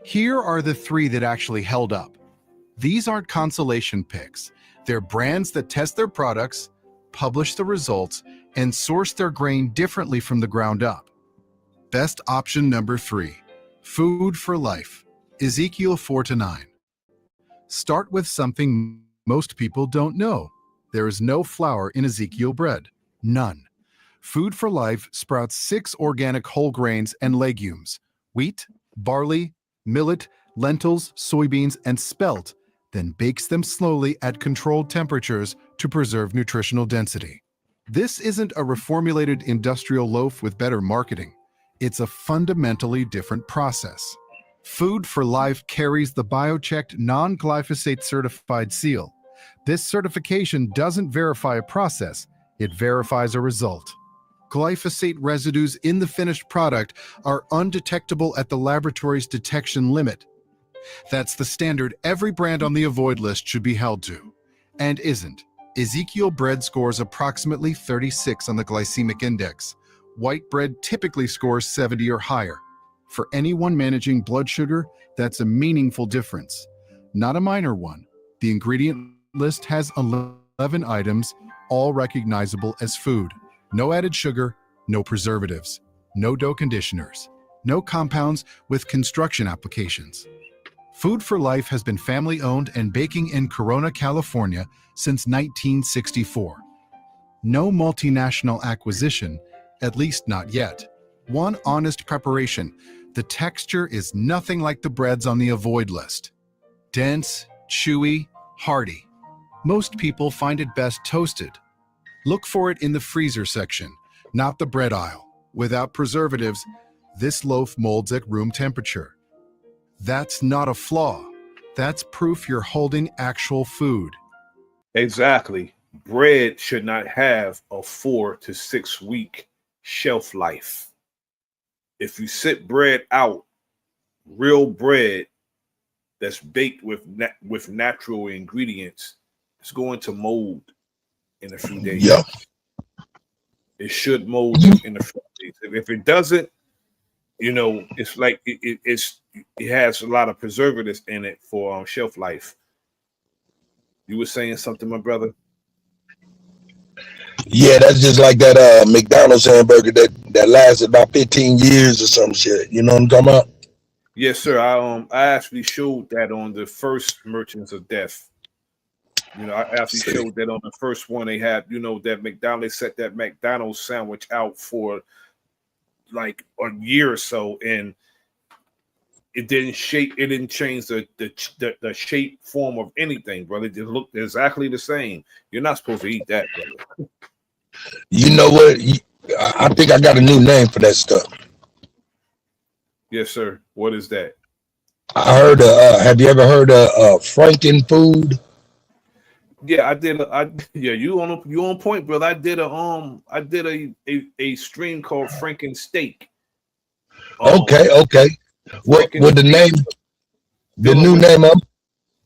Here are the three that actually held up. These aren't consolation picks. They're brands that test their products, publish the results, and source their grain differently from the ground up. Best option number 3, Food for Life, Ezekiel 4-9. Start with something most people don't know. There is no flour in Ezekiel bread. None. Food for Life sprouts 6 organic whole grains and legumes: wheat, barley, millet, lentils, soybeans, and spelt, then bakes them slowly at controlled temperatures to preserve nutritional density. This isn't a reformulated industrial loaf with better marketing. It's a fundamentally different process. Food for Life carries the biochecked non-glyphosate certified seal. This certification doesn't verify a process, it verifies a result. Glyphosate residues in the finished product are undetectable at the laboratory's detection limit. That's the standard every brand on the avoid list should be held to, and isn't. Ezekiel bread scores approximately 36 on the glycemic index. White bread typically scores 70 or higher. For anyone managing blood sugar, that's a meaningful difference. Not a minor one. The ingredient list has 11 items, all recognizable as food. No added sugar, no preservatives, no dough conditioners, no compounds with construction applications. Food for Life has been family-owned and baking in Corona, California since 1964. No multinational acquisition, at least not yet. One honest preparation. The texture is nothing like the breads on the avoid list. Dense, chewy, hearty. Most people find it best toasted. Look for it in the freezer section, not the bread aisle. Without preservatives, this loaf molds at room temperature. That's not a flaw. That's proof you're holding actual food. Exactly. Bread should not have a 4 to 6 week shelf life. If you sit bread out, real bread that's baked with natural ingredients, it's going to mold in a few days. Yep. It should mold in a few days. If it doesn't, it's like it has a lot of preservatives in it for shelf life. You were saying something, my brother? Yeah, that's just like that McDonald's hamburger that lasted about 15 years or some shit. You know what I'm talking about? Yes, sir. I actually showed that on the first Merchants of Death. I actually showed that on the first one. They had, that McDonald's set that McDonald's sandwich out for like a year or so, and it didn't change the shape, form of anything, brother. It just looked exactly the same. You're not supposed to eat that, brother. You know what? I think I got a new name for that stuff. Yes, sir. What is that? I heard have you ever heard of Franken food? Yeah, I did. You on point, brother. I did a stream called Franken Steak. Okay. What the name? The new name of?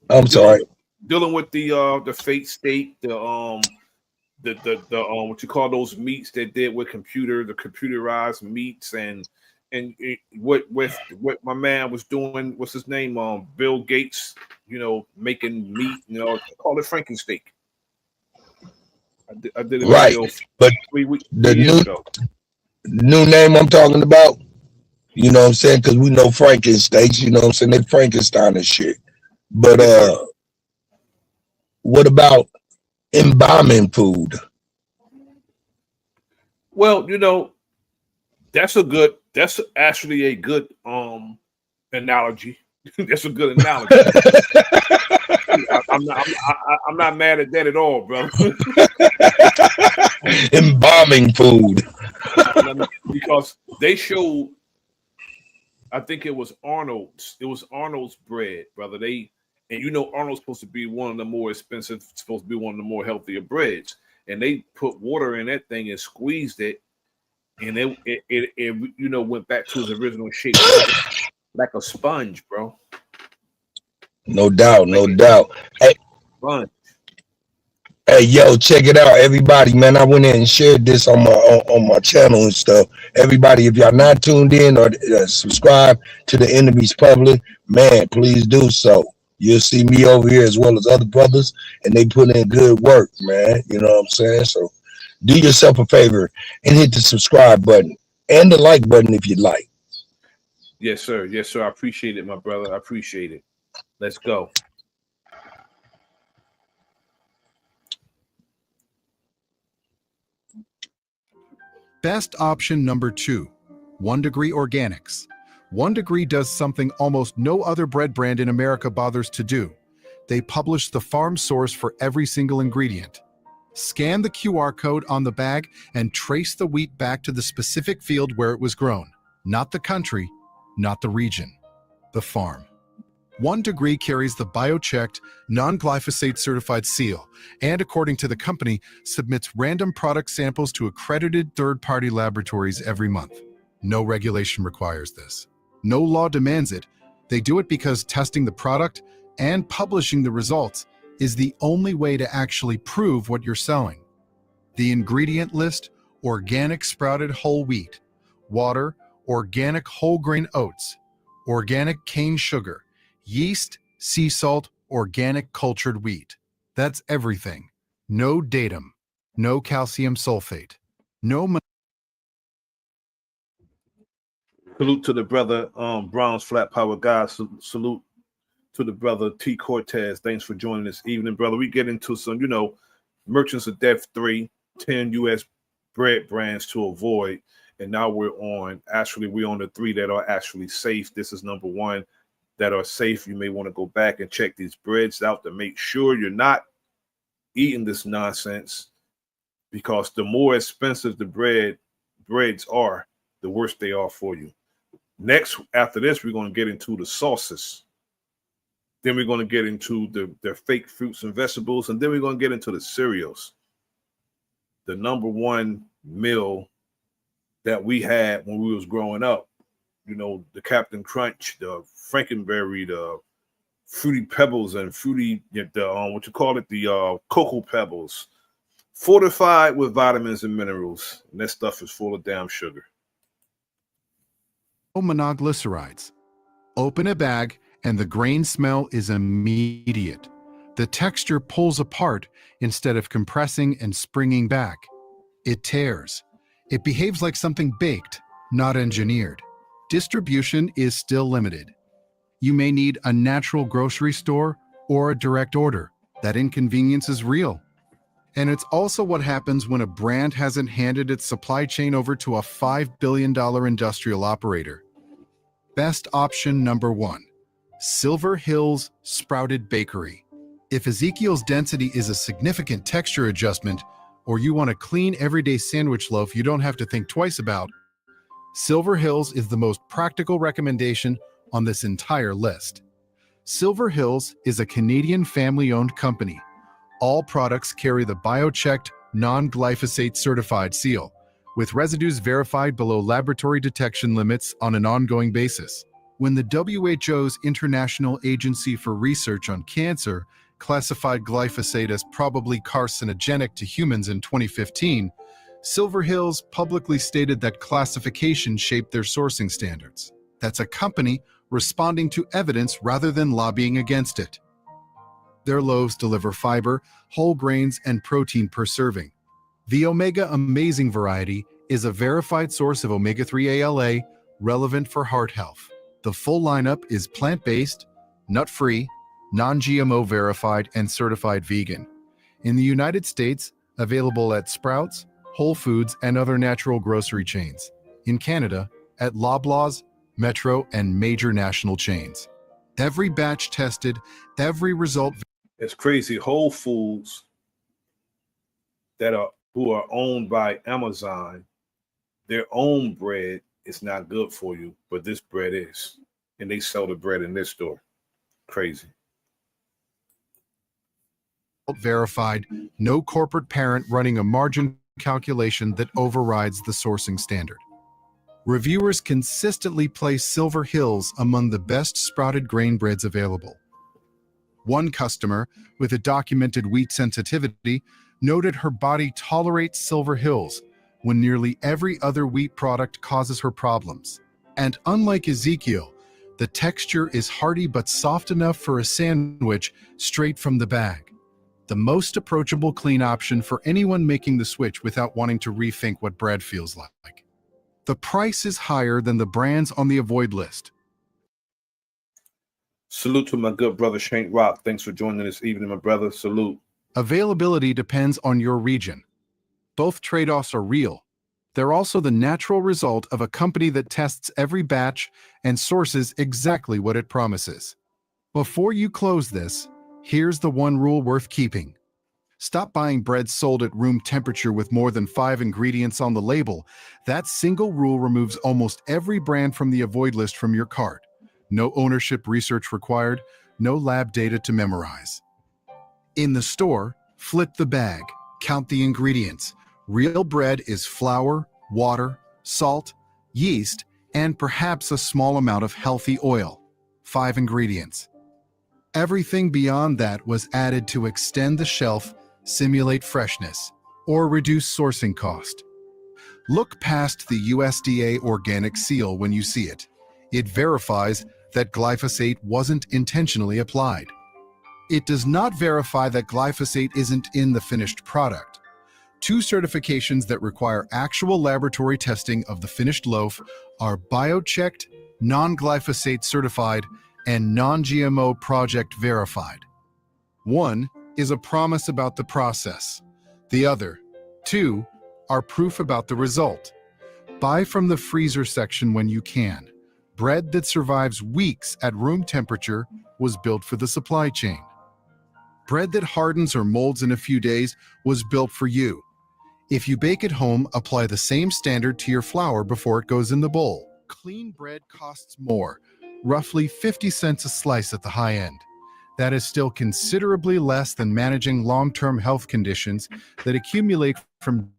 I'm sorry. Dealing with the fake steak, the what you call those meats that did with the computerized meats, and what my man was doing. What's his name? Bill Gates. Making meat. Call it Frankensteak. I did it right, but 3 weeks. The new name I'm talking about. You know what I'm saying? Because we know Frankensteaks. You know what I'm saying? They Frankenstein and shit. But what about embalming food? Well, that's actually a good analogy. That's a good analogy. I'm not mad at that at all, brother. Embalming food. Because they showed, I think it was Arnold's. It was Arnold's bread, brother. Arnold's supposed to be one of the more expensive, supposed to be one of the more healthier breads. And they put water in that thing and squeezed it, and it went back to its original shape, like a sponge, bro. No doubt. Hey, Hey, yo, check it out, everybody, man. I went in and shared this on my channel and stuff. Everybody, if y'all not tuned in or subscribe to the Enemies Public, man, please do so. You'll see me over here as well as other brothers, and they put in good work, man. You know what I'm saying? So do yourself a favor and hit the subscribe button and the like button if you'd like. Yes, sir. Yes, sir. I appreciate it, my brother. I appreciate it. Let's go. Best option number 2, 1 Degree Organics. 1 Degree does something almost no other bread brand in America bothers to do. They publish the farm source for every single ingredient. Scan the QR code on the bag and trace the wheat back to the specific field where it was grown. Not the country, not the region, the farm. 1 Degree carries the biochecked, non-glyphosate certified seal, and according to the company, submits random product samples to accredited third-party laboratories every month. No regulation requires this. No law demands it. They do it because testing the product and publishing the results is the only way to actually prove what you're selling. The ingredient list: organic sprouted whole wheat, water, organic whole grain oats, organic cane sugar, yeast, sea salt, organic cultured wheat. That's everything. No datum, no calcium sulfate, no Salute to the brother Brown's Flat Power God. Salute to the brother T Cortez. Thanks for joining this evening, brother. We get into some, Merchants of Death 3, 10 U.S. bread brands to avoid. And now we're on the 3 that are actually safe. This is number 1 that are safe. You may want to go back and check these breads out to make sure you're not eating this nonsense, because the more expensive the breads are, the worse they are for you. Next, after this, we're going to get into the sauces. Then we're going to get into the fake fruits and vegetables. And then we're going to get into the cereals. The number 1 meal that we had when we was growing up, the Captain Crunch, the Frankenberry, the Fruity Pebbles, and the Cocoa Pebbles, fortified with vitamins and minerals. And that stuff is full of damn sugar. monoglycerides. Open a bag and the grain smell is immediate. The texture pulls apart instead of compressing and springing back. It tears. It behaves like something baked, not engineered. Distribution is still limited. You may need a natural grocery store or a direct order. That inconvenience is real. And it's also what happens when a brand hasn't handed its supply chain over to a $5 billion industrial operator. Best option number 1, Silver Hills Sprouted Bakery. If Ezekiel's density is a significant texture adjustment, or you want a clean everyday sandwich loaf you don't have to think twice about, Silver Hills is the most practical recommendation on this entire list. Silver Hills is a Canadian family-owned company. All products carry the biochecked, non-glyphosate certified seal, with residues verified below laboratory detection limits on an ongoing basis. When the WHO's International Agency for Research on Cancer classified glyphosate as probably carcinogenic to humans in 2015, Silver Hills publicly stated that classification shaped their sourcing standards. That's a company responding to evidence rather than lobbying against it. Their loaves deliver fiber, whole grains, and protein per serving. The Omega Amazing variety is a verified source of omega-3 ALA relevant for heart health. The full lineup is plant-based, nut-free, non-GMO verified, and certified vegan. In the United States, available at Sprouts, Whole Foods, and other natural grocery chains. In Canada, at Loblaws, Metro, and major national chains. Every batch tested, every result. It's crazy. Whole Foods who are owned by Amazon, their own bread is not good for you, but this bread is. And they sell the bread in this store. Crazy. Verified, no corporate parent running a margin calculation that overrides the sourcing standard. Reviewers consistently place Silver Hills among the best sprouted grain breads available. One customer, with a documented wheat sensitivity, noted her body tolerates Silver Hills when nearly every other wheat product causes her problems. And unlike Ezekiel, the texture is hearty but soft enough for a sandwich straight from the bag. The most approachable, clean option for anyone making the switch without wanting to rethink what bread feels like. The price is higher than the brands on the avoid list. Salute to my good brother Shank Rock. Thanks for joining this evening, my brother. Salute. Availability depends on your region. Both trade-offs are real. They're also the natural result of a company that tests every batch and sources exactly what it promises. Before you close this, here's the one rule worth keeping. Stop buying bread sold at room temperature with more than 5 ingredients on the label. That single rule removes almost every brand from the avoid list from your cart. No ownership research required, no lab data to memorize. In the store, flip the bag, count the ingredients. Real bread is flour, water, salt, yeast, and perhaps a small amount of healthy oil. 5 ingredients. Everything beyond that was added to extend the shelf, simulate freshness, or reduce sourcing cost. Look past the USDA organic seal when you see it. It verifies that glyphosate wasn't intentionally applied. It does not verify that glyphosate isn't in the finished product. 2 certifications that require actual laboratory testing of the finished loaf are biochecked, non-glyphosate certified, and non-GMO project verified. One is a promise about the process. The other, 2, are proof about the result. Buy from the freezer section when you can. Bread that survives weeks at room temperature was built for the supply chain. Bread that hardens or molds in a few days was built for you. If you bake at home, apply the same standard to your flour before it goes in the bowl. Clean bread costs more, roughly 50 cents a slice at the high end. That is still considerably less than managing long-term health conditions that accumulate from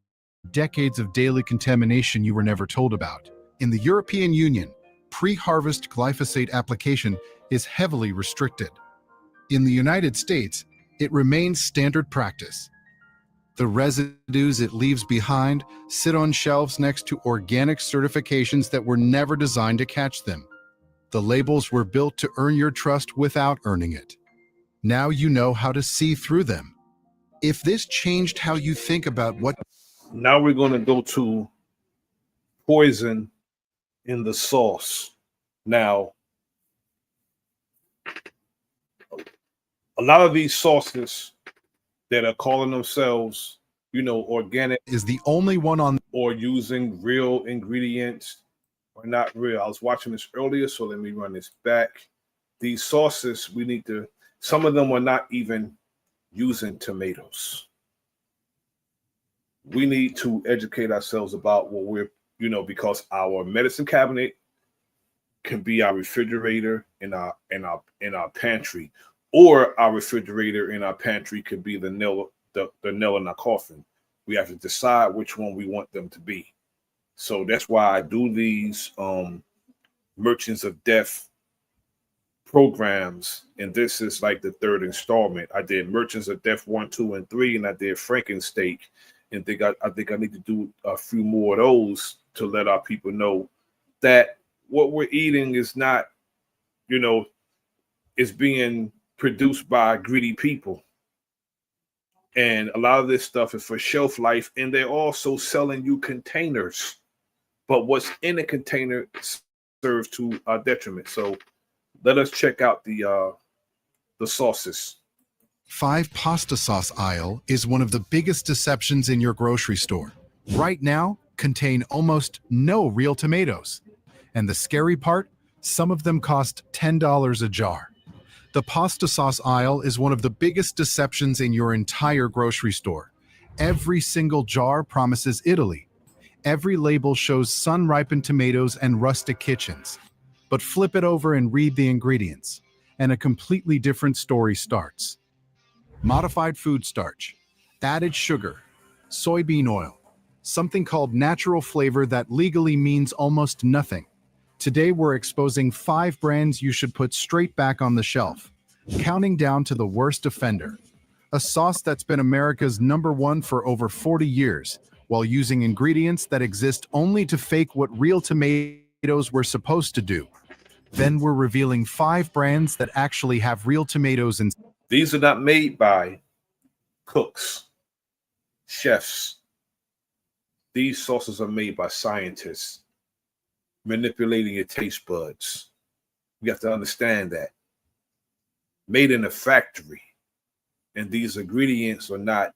decades of daily contamination you were never told about. In the European Union, pre-harvest glyphosate application is heavily restricted. In the United States, it remains standard practice. The residues it leaves behind sit on shelves next to organic certifications that were never designed to catch them. The labels were built to earn your trust without earning it. Now you know how to see through them. If this changed how you think about what... Now we're going to go to poison in the sauce. Now, a lot of these sauces that are calling themselves, organic, is the only one on... or using real ingredients or not real. I was watching this earlier, so let me run this back. These sauces, some of them are not even using tomatoes. We need to educate ourselves about what we're, because our medicine cabinet can be our refrigerator in our pantry, or our refrigerator in our pantry could be the nail in our coffin. We have to decide which one we want them to be. So that's why I do these Merchants of Death programs, and this is like the 3rd installment. I did Merchants of Death 1, 2, and 3, and I did Frankensteak, and I think I need to do a few more of those to let our people know that what we're eating is not, is being produced by greedy people. And a lot of this stuff is for shelf life, and they're also selling you containers. But what's in the container serves to our detriment. So let us check out the sauces. 5 pasta sauce aisle is one of the biggest deceptions in your grocery store. Right now, contain almost no real tomatoes. And the scary part, some of them cost $10 a jar. The pasta sauce aisle is one of the biggest deceptions in your entire grocery store. Every single jar promises Italy. Every label shows sun-ripened tomatoes and rustic kitchens. But flip it over and read the ingredients, and a completely different story starts. Modified food starch, added sugar, soybean oil, something called natural flavor that legally means almost nothing. Today we're exposing 5 brands you should put straight back on the shelf, counting down to the worst offender. a sauce that's been America's #1 for over 40 years, while using ingredients that exist only to fake what real tomatoes were supposed to do. Then we're revealing 5 brands that actually have real tomatoes in. These are not made by cooks, chefs. These sauces are made by scientists manipulating your taste buds. You have to understand that. Made in a factory. And these ingredients are not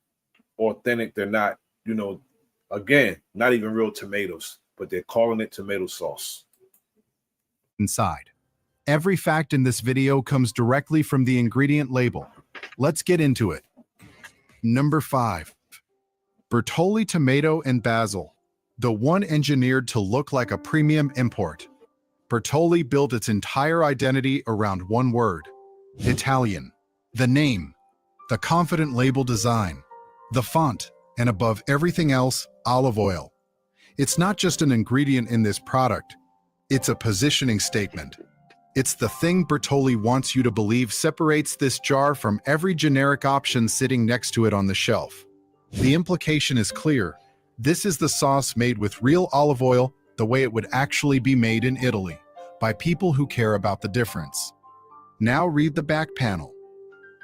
authentic. They're not, again, not even real tomatoes, but they're calling it tomato sauce. Inside. Every fact in this video comes directly from the ingredient label. Let's get into it. Number 5. Bertolli tomato and basil, the one engineered to look like a premium import. Bertolli built its entire identity around one word: Italian. The name, the confident label design, the font, and above everything else, olive oil. It's not just an ingredient in this product, it's a positioning statement. It's the thing Bertolli wants you to believe separates this jar from every generic option sitting next to it on the shelf. The implication is clear. This is the sauce made with real olive oil, the way it would actually be made in Italy, by people who care about the difference. Now read the back panel.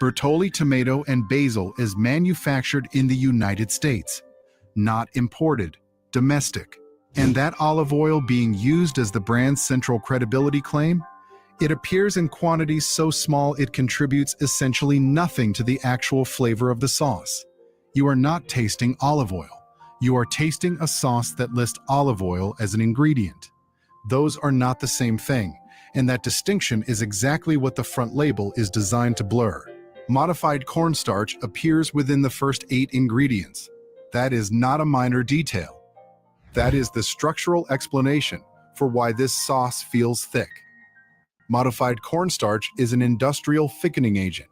Bertolli tomato and basil is manufactured in the United States, not imported, domestic. And that olive oil being used as the brand's central credibility claim? It appears in quantities so small it contributes essentially nothing to the actual flavor of the sauce. You are not tasting olive oil. You are tasting a sauce that lists olive oil as an ingredient. Those are not the same thing, and that distinction is exactly what the front label is designed to blur. Modified cornstarch appears within the first 8 ingredients. That is not a minor detail. That is the structural explanation for why this sauce feels thick. Modified cornstarch is an industrial thickening agent.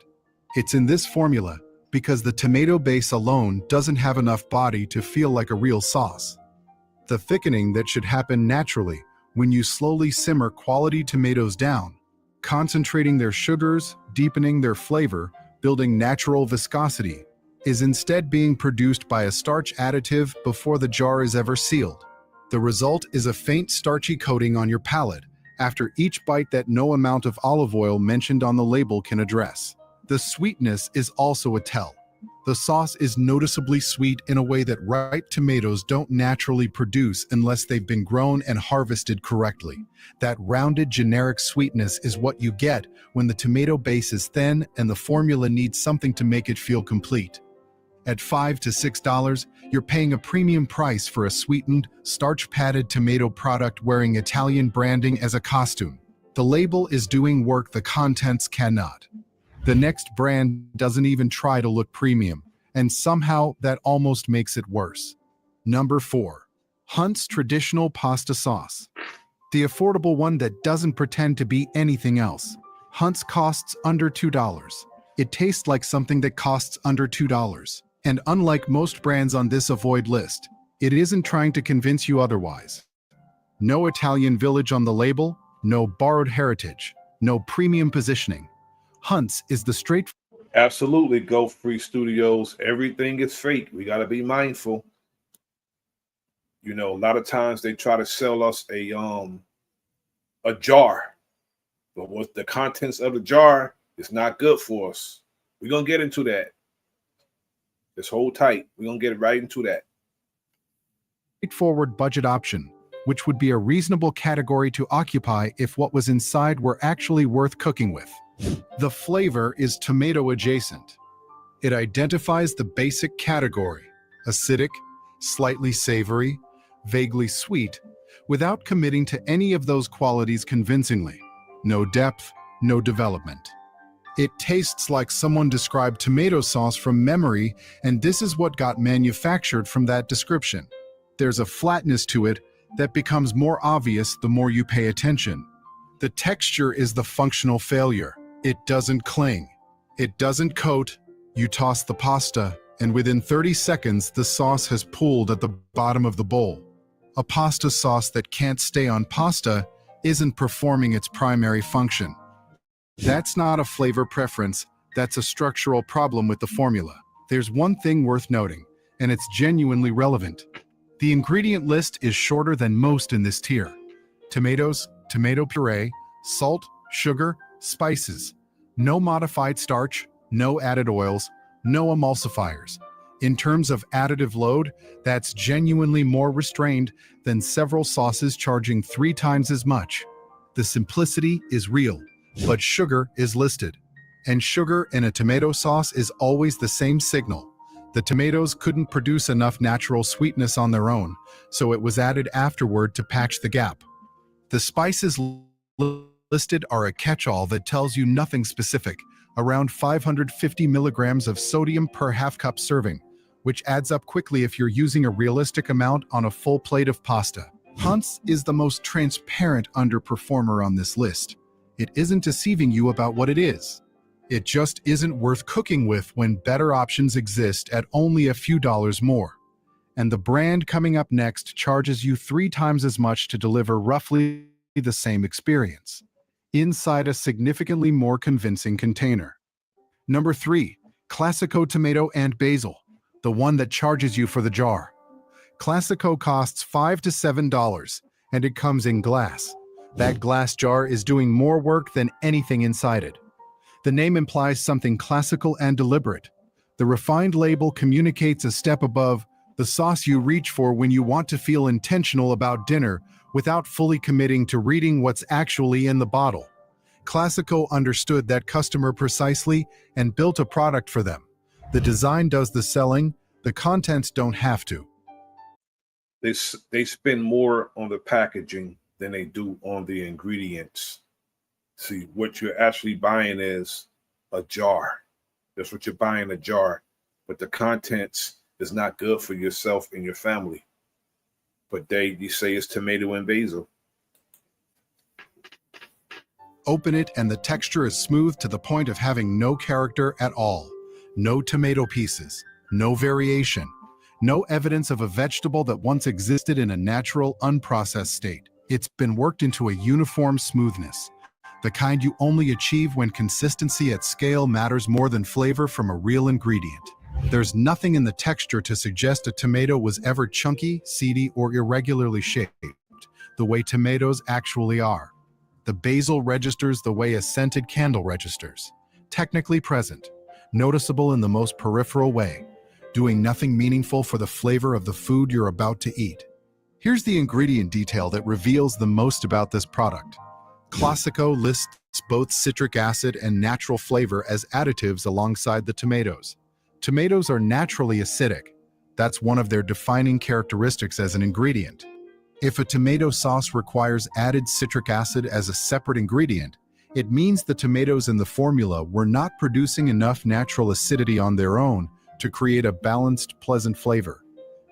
It's in this formula because the tomato base alone doesn't have enough body to feel like a real sauce. The thickening that should happen naturally when you slowly simmer quality tomatoes down, concentrating their sugars, deepening their flavor, building natural viscosity, is instead being produced by a starch additive before the jar is ever sealed. The result is a faint starchy coating on your palate after each bite that no amount of olive oil mentioned on the label can address. The sweetness is also a tell. The sauce is noticeably sweet in a way that ripe tomatoes don't naturally produce unless they've been grown and harvested correctly. That rounded generic sweetness is what you get when the tomato base is thin and the formula needs something to make it feel complete. At $5 to $6, you're paying a premium price for a sweetened, starch-padded tomato product wearing Italian branding as a costume. The label is doing work the contents cannot. The next brand doesn't even try to look premium, and somehow that almost makes it worse. Number 4. Hunt's traditional pasta sauce. The affordable one that doesn't pretend to be anything else. Hunt's costs under $2. It tastes like something that costs under $2. And unlike most brands on this avoid list, it isn't trying to convince you otherwise. No Italian village on the label, no borrowed heritage, no premium positioning. Hunt's is the straight. Absolutely, Go Free Studios. Everything is fake. We got to be mindful. A lot of times they try to sell us a jar, but what the contents of the jar is not good for us. We're gonna get into that. Just hold tight. We're gonna get right into that. Straightforward budget option, which would be a reasonable category to occupy if what was inside were actually worth cooking with. The flavor is tomato adjacent. It identifies the basic category: acidic, slightly savory, vaguely sweet, without committing to any of those qualities convincingly. No depth, no development. It tastes like someone described tomato sauce from memory, and this is what got manufactured from that description. There's a flatness to it that becomes more obvious the more you pay attention. The texture is the functional failure. It doesn't cling. It doesn't coat. You toss the pasta, and within 30 seconds, the sauce has pooled at the bottom of the bowl. A pasta sauce that can't stay on pasta isn't performing its primary function. That's not a flavor preference. That's a structural problem with the formula. There's one thing worth noting, and it's genuinely relevant. The ingredient list is shorter than most in this tier. Tomatoes, tomato puree, salt, sugar, spices. No modified starch, no added oils, no emulsifiers. In terms of additive load, that's genuinely more restrained than several sauces charging 3 times as much. The simplicity is real, but sugar is listed. And sugar in a tomato sauce is always the same signal. The tomatoes couldn't produce enough natural sweetness on their own, so it was added afterward to patch the gap. The spices listed are a catch-all that tells you nothing specific, around 550 milligrams of sodium per half-cup serving, which adds up quickly if you're using a realistic amount on a full plate of pasta. Hunt's is the most transparent underperformer on this list. It isn't deceiving you about what it is. It just isn't worth cooking with when better options exist at only a few dollars more. And the brand coming up next charges you 3 times as much to deliver roughly the same experience, inside a significantly more convincing container. Number 3, Classico tomato and basil, the one that charges you for the jar. Classico costs $5 to $7, and it comes in glass. That glass jar is doing more work than anything inside it. The name implies something classical and deliberate. The refined label communicates a step above, the sauce you reach for when you want to feel intentional about dinner without fully committing to reading what's actually in the bottle. Classico understood that customer precisely and built a product for them. The design does the selling, the contents don't have to. They spend more on the packaging than they do on the ingredients. See, what you're actually buying is a jar. That's what you're buying, a jar. But the contents is not good for yourself and your family. But you say it's tomato and basil. Open it and the texture is smooth to the point of having no character at all. No tomato pieces, no variation, no evidence of a vegetable that once existed in a natural, unprocessed state. It's been worked into a uniform smoothness, the kind you only achieve when consistency at scale matters more than flavor from a real ingredient. There's nothing in the texture to suggest a tomato was ever chunky, seedy, or irregularly shaped, the way tomatoes actually are. The basil registers the way a scented candle registers, technically present, noticeable in the most peripheral way, doing nothing meaningful for the flavor of the food you're about to eat. Here's the ingredient detail that reveals the most about this product. Classico lists both citric acid and natural flavor as additives alongside the tomatoes. Tomatoes are naturally acidic. That's one of their defining characteristics as an ingredient. If a tomato sauce requires added citric acid as a separate ingredient, it means the tomatoes in the formula were not producing enough natural acidity on their own to create a balanced, pleasant flavor.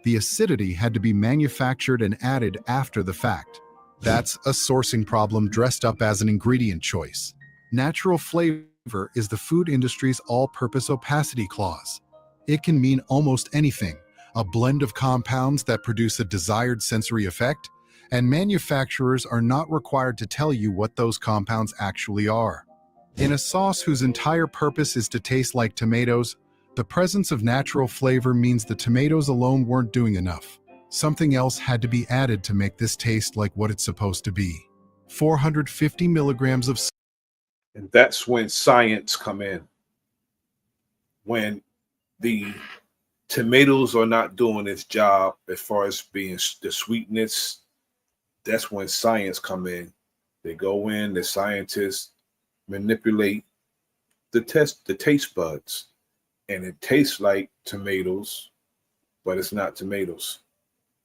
The acidity had to be manufactured and added after the fact. That's a sourcing problem dressed up as an ingredient choice. Natural flavor is the food industry's all-purpose opacity clause. It can mean almost anything, a blend of compounds that produce a desired sensory effect, and manufacturers are not required to tell you what those compounds actually are. In a sauce whose entire purpose is to taste like tomatoes, the presence of natural flavor means the tomatoes alone weren't doing enough. Something else had to be added to make this taste like what it's supposed to be. 450 milligrams of... And that's when science come in. When the tomatoes are not doing its job as far as being the sweetness, that's when science come in. They go in, the scientists manipulate the taste buds, and it tastes like tomatoes, but it's not tomatoes.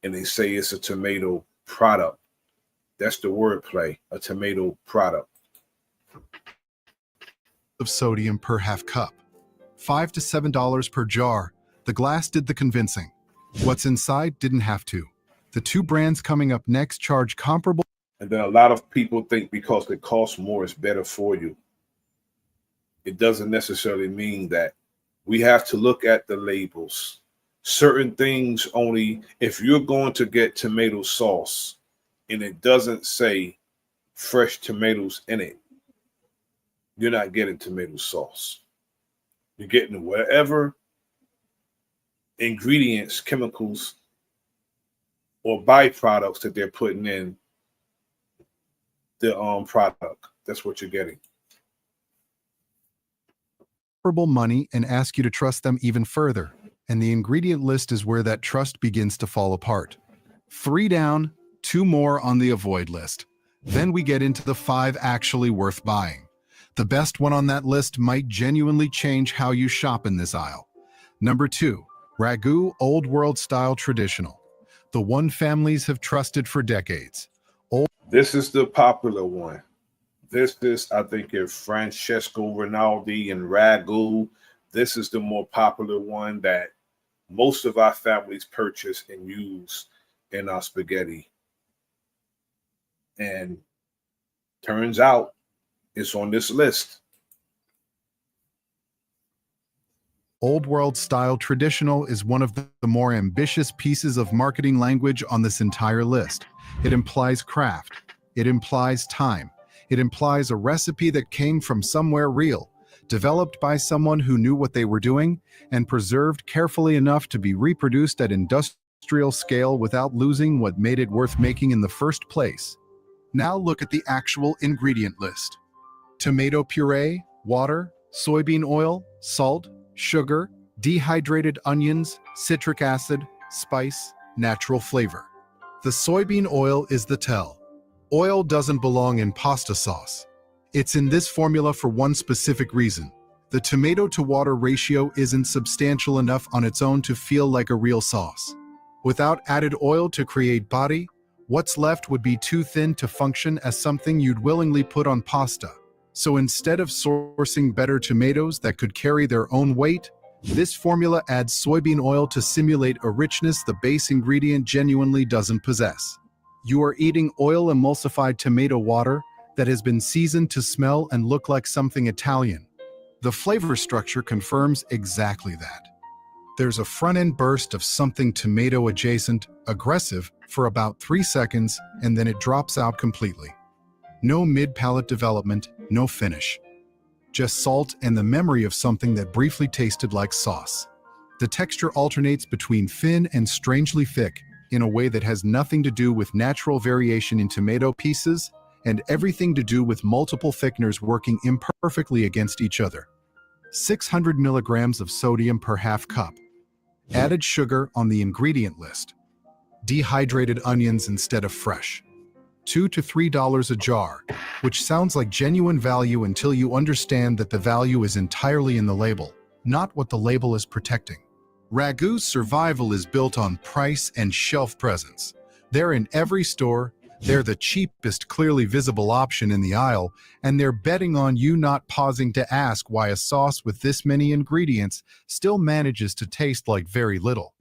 And they say it's a tomato product. That's the wordplay, a tomato product. Of sodium per half cup. $5 to $7 per jar. The glass did the convincing. What's inside didn't have to. The two brands coming up next charge comparable. And then a lot of people think because it costs more, it's better for you. It doesn't necessarily mean that. We have to look at the labels. Certain things only, if you're going to get tomato sauce and it doesn't say fresh tomatoes in it, you're not getting tomato sauce. You're getting whatever ingredients, chemicals, or byproducts that they're putting in the product. That's what you're getting. Money and ask you to trust them even further. And the ingredient list is where that trust begins to fall apart. 3 down, 2 more on the avoid list. Then we get into the 5 actually worth buying. The best one on that list might genuinely change how you shop in this aisle. Number 2, Ragu Old World Style Traditional. The one families have trusted for decades. This is the popular one. This is, I think, if Francesco Rinaldi and Ragu, this is the more popular one that most of our families purchase and use in our spaghetti. And turns out it's on this list. Old World Style Traditional is one of the more ambitious pieces of marketing language on this entire list. It implies craft. It implies time. It implies a recipe that came from somewhere real, developed by someone who knew what they were doing, and preserved carefully enough to be reproduced at industrial scale without losing what made it worth making in the first place. Now look at the actual ingredient list. Tomato puree, water, soybean oil, salt, sugar, dehydrated onions, citric acid, spice, natural flavor. The soybean oil is the tell. Oil doesn't belong in pasta sauce. It's in this formula for one specific reason. The tomato to water ratio isn't substantial enough on its own to feel like a real sauce. Without added oil to create body, what's left would be too thin to function as something you'd willingly put on pasta. So instead of sourcing better tomatoes that could carry their own weight, this formula adds soybean oil to simulate a richness the base ingredient genuinely doesn't possess. You are eating oil emulsified tomato water that has been seasoned to smell and look like something Italian. The flavor structure confirms exactly that. There's a front-end burst of something tomato-adjacent, aggressive, for about 3 seconds, and then it drops out completely. No mid-palate development, no finish. Just salt and the memory of something that briefly tasted like sauce. The texture alternates between thin and strangely thick, in a way that has nothing to do with natural variation in tomato pieces, and everything to do with multiple thickeners working imperfectly against each other. 600 milligrams of sodium per half cup. Added sugar on the ingredient list. Dehydrated onions instead of fresh. $2 to $3 a jar, which sounds like genuine value until you understand that the value is entirely in the label, not what the label is protecting. Ragu's survival is built on price and shelf presence. They're in every store, they're the cheapest clearly visible option in the aisle, and they're betting on you not pausing to ask why a sauce with this many ingredients still manages to taste like very little.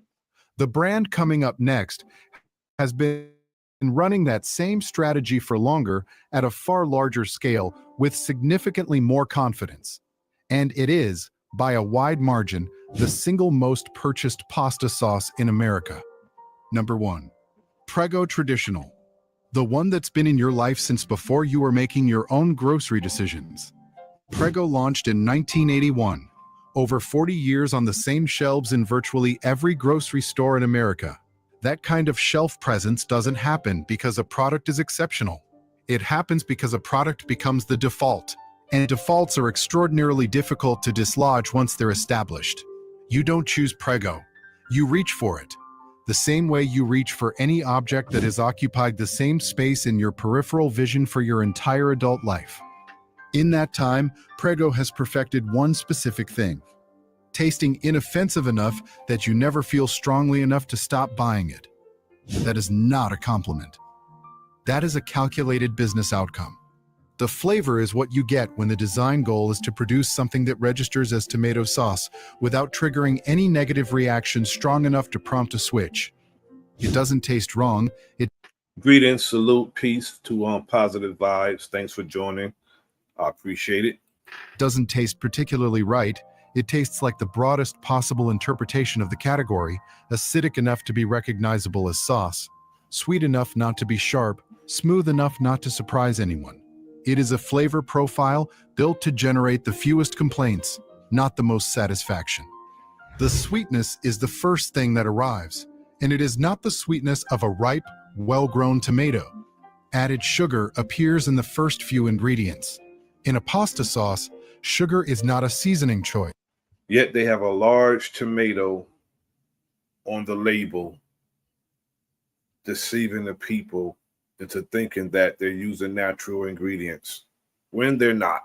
The brand coming up next has been running that same strategy for longer at a far larger scale with significantly more confidence. And it is, by a wide margin, the single most purchased pasta sauce in America. Number 1. Prego Traditional. The one that's been in your life since before you were making your own grocery decisions. Prego launched in 1981. Over 40 years on the same shelves in virtually every grocery store in America. That kind of shelf presence doesn't happen because a product is exceptional. It happens because a product becomes the default. And defaults are extraordinarily difficult to dislodge once they're established. You don't choose Prego. You reach for it. The same way you reach for any object that has occupied the same space in your peripheral vision for your entire adult life. In that time, Prego has perfected one specific thing. Tasting inoffensive enough that you never feel strongly enough to stop buying it. That is not a compliment. That is a calculated business outcome. The flavor is what you get when the design goal is to produce something that registers as tomato sauce without triggering any negative reaction strong enough to prompt a switch. It doesn't taste wrong. Greetings, salute, peace to positive vibes. Thanks for joining. I appreciate it. Doesn't taste particularly right. It tastes like the broadest possible interpretation of the category, acidic enough to be recognizable as sauce, sweet enough not to be sharp, smooth enough not to surprise anyone. It is a flavor profile built to generate the fewest complaints, not the most satisfaction. The sweetness is the first thing that arrives, and it is not the sweetness of a ripe, well-grown tomato. Added sugar appears in the first few ingredients. In a pasta sauce, sugar is not a seasoning choice. Yet they have a large tomato on the label, deceiving the people into thinking that they're using natural ingredients when they're not.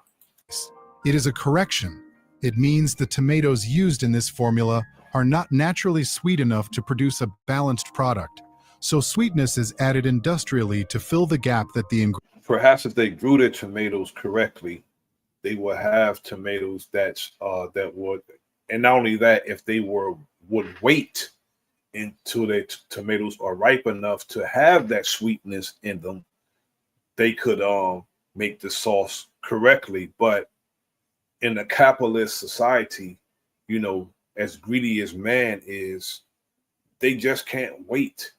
It is a correction. It means the tomatoes used in this formula are not naturally sweet enough to produce a balanced product. So sweetness is added industrially to fill the gap that the Perhaps if they grew their tomatoes correctly, they would have tomatoes that would, and not only that, if they would wait until their tomatoes are ripe enough to have that sweetness in them, they could make the sauce correctly. But in a capitalist society, you know, as greedy as man is, they just can't wait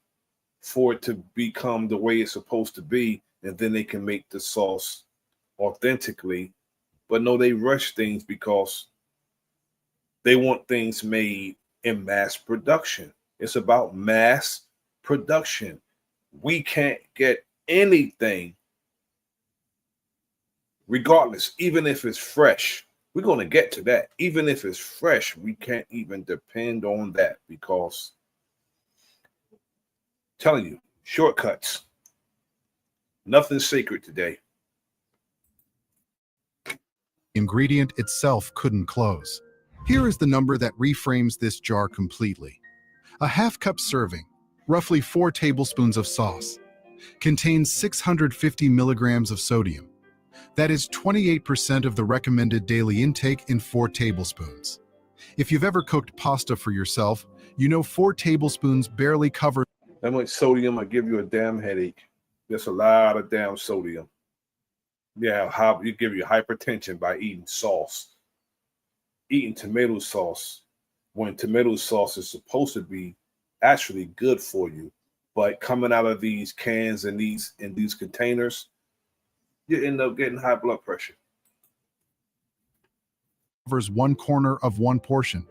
for it to become the way it's supposed to be, and then they can make the sauce authentically. But no, they rush things because they want things made in mass production. It's about mass production. We can't get anything, regardless, even if it's fresh. We're going to get to that. Even if it's fresh, we can't even depend on that because, I'm telling you, shortcuts. Nothing's sacred today. ingredient itself couldn't close. Here is the number that reframes this jar completely. A half-cup serving, roughly 4 tablespoons of sauce, contains 650 milligrams of sodium. That is 28% of the recommended daily intake in 4 tablespoons. If you've ever cooked pasta for yourself, you know 4 tablespoons barely cover That much sodium will give you a damn headache. There's a lot of damn sodium. Yeah, you give you hypertension by eating sauce. Eating tomato sauce when tomato sauce is supposed to be actually good for you, but coming out of these cans and these containers, you end up getting high blood pressure. covers 1 corner of 1 portion.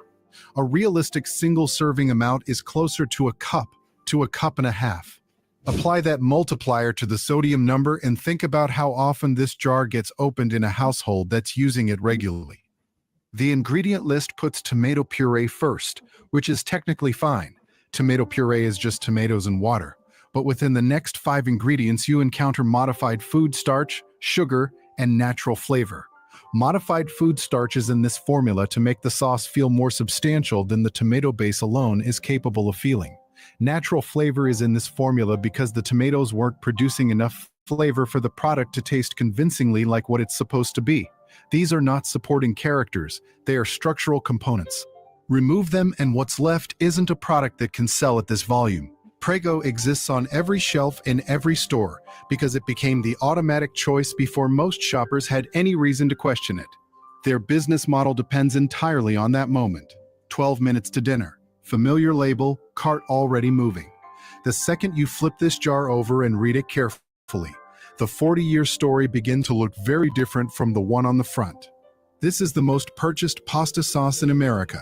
A realistic single serving amount is closer to a cup and a half. Apply that multiplier to the sodium number and think about how often this jar gets opened in a household that's using it regularly. The ingredient list puts tomato puree first, which is technically fine. Tomato puree is just tomatoes and water. But within the next 5 ingredients, you encounter modified food starch, sugar, and natural flavor. Modified food starch is in this formula to make the sauce feel more substantial than the tomato base alone is capable of feeling. Natural flavor is in this formula because the tomatoes weren't producing enough flavor for the product to taste convincingly like what it's supposed to be. These are not supporting characters, they are structural components. Remove them and what's left isn't a product that can sell at this volume. Prego exists on every shelf in every store because it became the automatic choice before most shoppers had any reason to question it. Their business model depends entirely on that moment. 12 minutes to dinner. Familiar label, cart already moving. The second you flip this jar over and read it carefully, the 40-year story begins to look very different from the one on the front. This is the most purchased pasta sauce in America.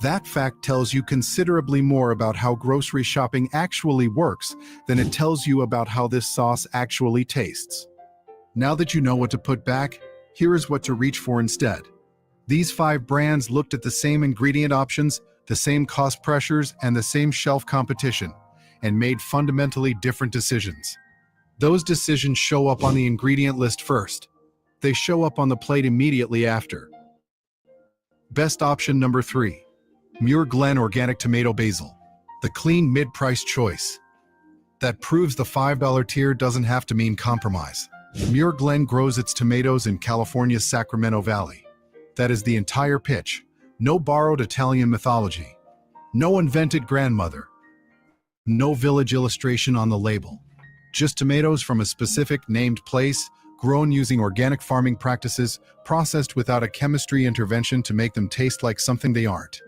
That fact tells you considerably more about how grocery shopping actually works than it tells you about how this sauce actually tastes. Now that you know what to put back, here is what to reach for instead. These 5 brands looked at the same ingredient options, the same cost pressures, and the same shelf competition, and made fundamentally different decisions. Those decisions show up on the ingredient list first. They show up on the plate immediately after. Best option number 3. Muir Glen Organic Tomato Basil. The clean mid-price choice. That proves the $5 tier doesn't have to mean compromise. Muir Glen grows its tomatoes in California's Sacramento Valley. That is the entire pitch. No borrowed Italian mythology. No invented grandmother. No village illustration on the label. Just tomatoes from a specific named place, grown using organic farming practices, processed without a chemistry intervention to make them taste like something they aren't.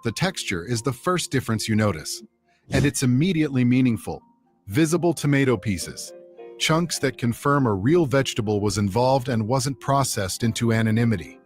The texture is the first difference you notice, and it's immediately meaningful. Visible tomato pieces, chunks that confirm a real vegetable was involved and wasn't processed into anonymity.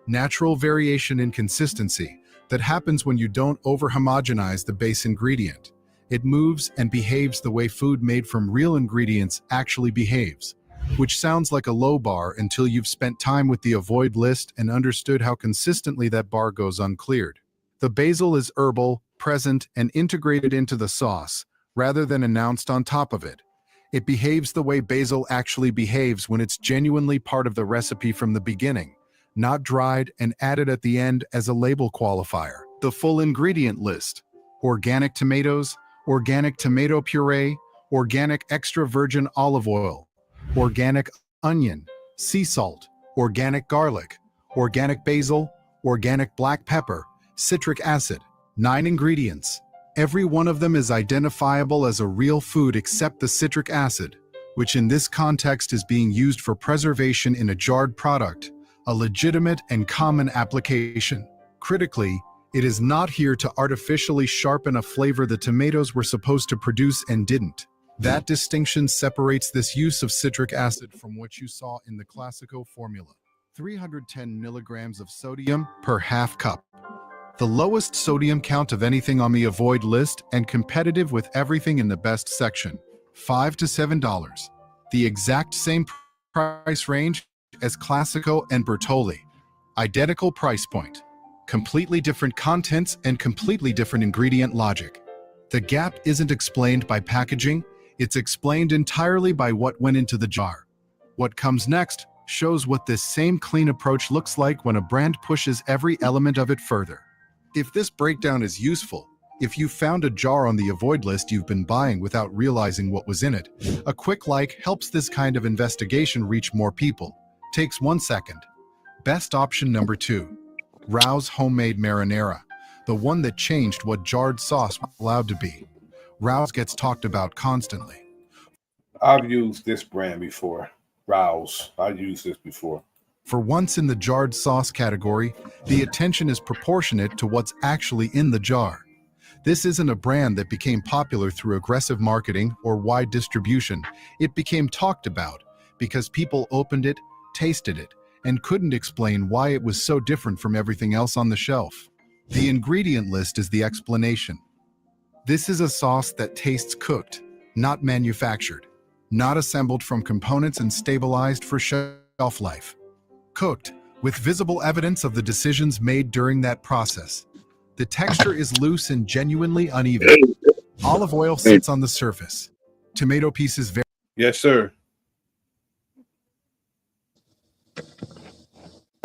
natural variation in consistency that happens when you don't over-homogenize the base ingredient. It moves and behaves the way food made from real ingredients actually behaves, which sounds like a low bar until you've spent time with the avoid list and understood how consistently that bar goes uncleared. The basil is herbal, present, and integrated into the sauce, rather than announced on top of it. It behaves the way basil actually behaves when it's genuinely part of the recipe from the beginning, not dried and added at the end as a label qualifier. The full ingredient list: organic tomatoes, organic tomato puree, organic extra virgin olive oil, organic onion, sea salt, organic garlic, organic basil, organic black pepper, citric acid. 9 ingredients. Every one of them is identifiable as a real food except the citric acid, which in this context is being used for preservation in a jarred product, a legitimate and common application. Critically, it is not here to artificially sharpen a flavor the tomatoes were supposed to produce and didn't. That distinction separates this use of citric acid from what you saw in the Classico formula. 310 milligrams of sodium per half cup. The lowest sodium count of anything on the avoid list and competitive with everything in the best section. $5 to $7. The exact same price range as Classico and Bertolli. Identical price point. Completely different contents and completely different ingredient logic. The gap isn't explained by packaging, it's explained entirely by what went into the jar. What comes next shows what this same clean approach looks like when a brand pushes every element of it further. If this breakdown is useful, if you found a jar on the avoid list you've been buying without realizing what was in it, a quick like helps this kind of investigation reach more people. Takes 1 second. Best option number 2. Rao's homemade marinara, the one that changed what jarred sauce was allowed to be. Rao's gets talked about constantly. I've used this brand before. Rao's. I've used this before. For once in the jarred sauce category, the attention is proportionate to what's actually in the jar. This isn't a brand that became popular through aggressive marketing or wide distribution. It became talked about because people opened it, tasted it, and couldn't explain why it was so different from everything else on the shelf. The ingredient list is the explanation. This is a sauce that tastes cooked, not manufactured, not assembled from components and stabilized for shelf life. Cooked, with visible evidence of the decisions made during that process. The texture is loose and genuinely uneven. Olive oil sits on the surface. Tomato pieces very... Yes, sir.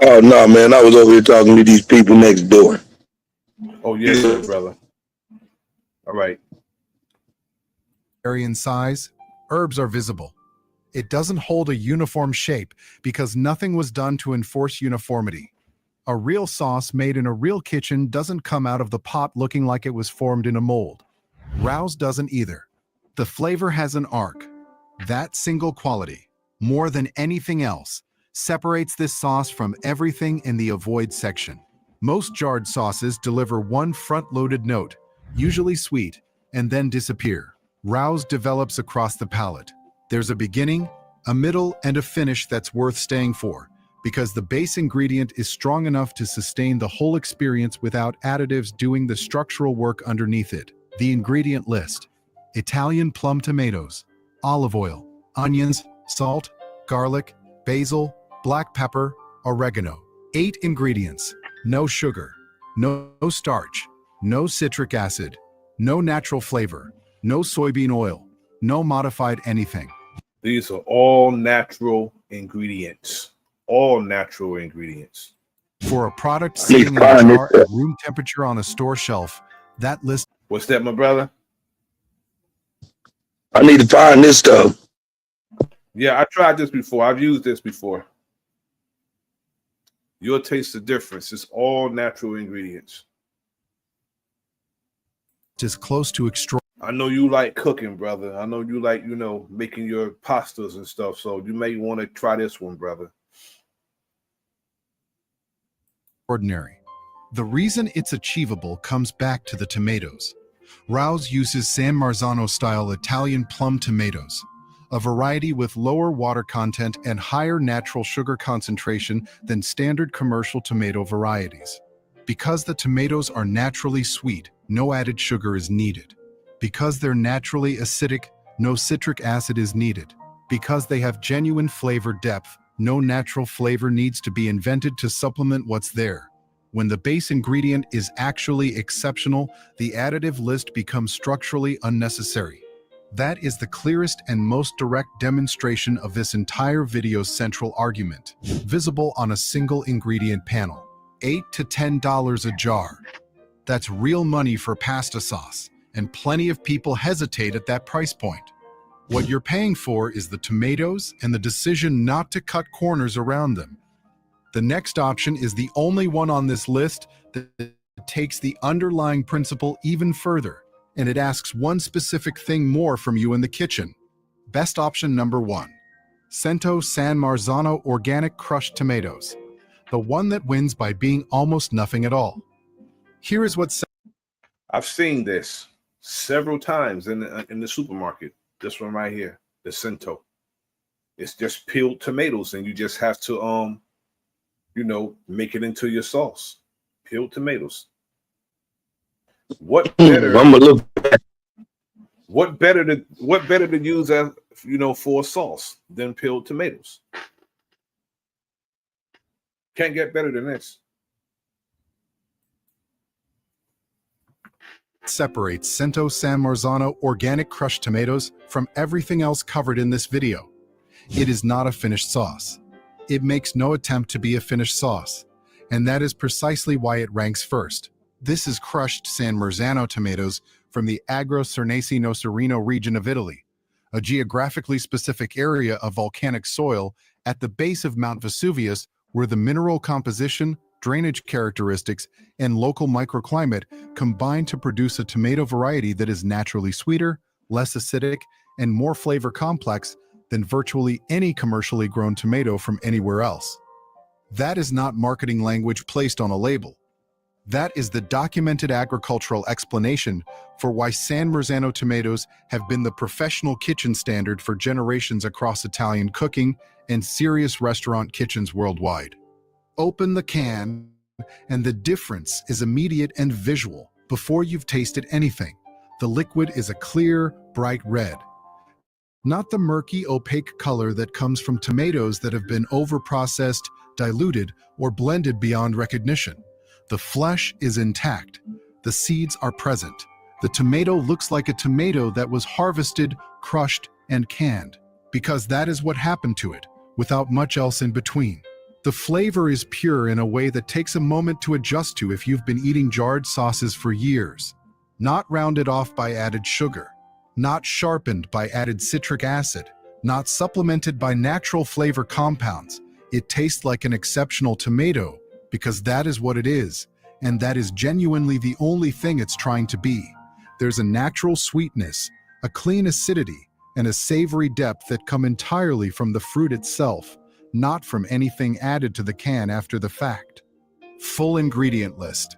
Oh no, man! I was over here talking to these people next door. Oh, yes, sir, brother. All right. vary in size. Herbs are visible. It doesn't hold a uniform shape because nothing was done to enforce uniformity. A real sauce made in a real kitchen doesn't come out of the pot looking like it was formed in a mold. Rao's doesn't either. The flavor has an arc. That single quality, more than anything else, separates this sauce from everything in the avoid section. Most jarred sauces deliver one front-loaded note, usually sweet, and then disappear. Rao's develops across the palate. There's a beginning, a middle, and a finish that's worth staying for, because the base ingredient is strong enough to sustain the whole experience without additives doing the structural work underneath it. The ingredient list: Italian plum tomatoes, olive oil, onions, salt, garlic, basil, black pepper, oregano. 8 ingredients. No sugar, no starch, no citric acid, no natural flavor, no soybean oil, no modified anything. These are all natural ingredients. All natural ingredients. For a product sitting in a jar at room temperature on a store shelf, that list... What's that, my brother? I need to find this stuff. Yeah, I tried this before. I've used this before. You'll taste the difference. It's all natural ingredients. is close to extraordinary. I know you like cooking, brother. I know you like, making your pastas and stuff. So you may want to try this one, brother. The reason it's achievable comes back to the tomatoes. Rao's uses San Marzano-style Italian plum tomatoes, a variety with lower water content and higher natural sugar concentration than standard commercial tomato varieties. Because the tomatoes are naturally sweet, no added sugar is needed. Because they're naturally acidic, no citric acid is needed. Because they have genuine flavor depth, no natural flavor needs to be invented to supplement what's there. When the base ingredient is actually exceptional, the additive list becomes structurally unnecessary. That is the clearest and most direct demonstration of this entire video's central argument, visible on a single ingredient panel. $8 to $10 a jar. That's real money for pasta sauce, and plenty of people hesitate at that price point. What you're paying for is the tomatoes and the decision not to cut corners around them. The next option is the only one on this list that takes the underlying principle even further, and it asks one specific thing more from you in the kitchen. Best option number 1. Cento San Marzano Organic Crushed Tomatoes. The one that wins by being almost nothing at all. Here is what I've seen this several times in the supermarket. This one right here, the Cento. It's just peeled tomatoes, and you just have to make it into your sauce. Peeled tomatoes. What better? I'm gonna look. What better to use as for a sauce than peeled tomatoes? Can't get better than this. separates Cento San Marzano organic crushed tomatoes from everything else covered in this video. It is not a finished sauce. It makes no attempt to be a finished sauce, and that is precisely why it ranks first. This is crushed San Marzano tomatoes from the Agro Cernesi Nocerino region of Italy, a geographically specific area of volcanic soil at the base of Mount Vesuvius where the mineral composition, drainage characteristics, and local microclimate combine to produce a tomato variety that is naturally sweeter, less acidic, and more flavor complex than virtually any commercially grown tomato from anywhere else. That is not marketing language placed on a label. That is the documented agricultural explanation for why San Marzano tomatoes have been the professional kitchen standard for generations across Italian cooking and serious restaurant kitchens worldwide. Open the can, and the difference is immediate and visual before you've tasted anything. The liquid is a clear, bright red, not the murky, opaque color that comes from tomatoes that have been over-processed, diluted, or blended beyond recognition. The flesh is intact. The seeds are present. The tomato looks like a tomato that was harvested, crushed, and canned, because that is what happened to it, without much else in between. The flavor is pure in a way that takes a moment to adjust to if you've been eating jarred sauces for years. Not rounded off by added sugar, not sharpened by added citric acid, not supplemented by natural flavor compounds. It tastes like an exceptional tomato because that is what it is, and that is genuinely the only thing it's trying to be. There's a natural sweetness, a clean acidity, and a savory depth that come entirely from the fruit itself, not from anything added to the can after the fact. Full ingredient list.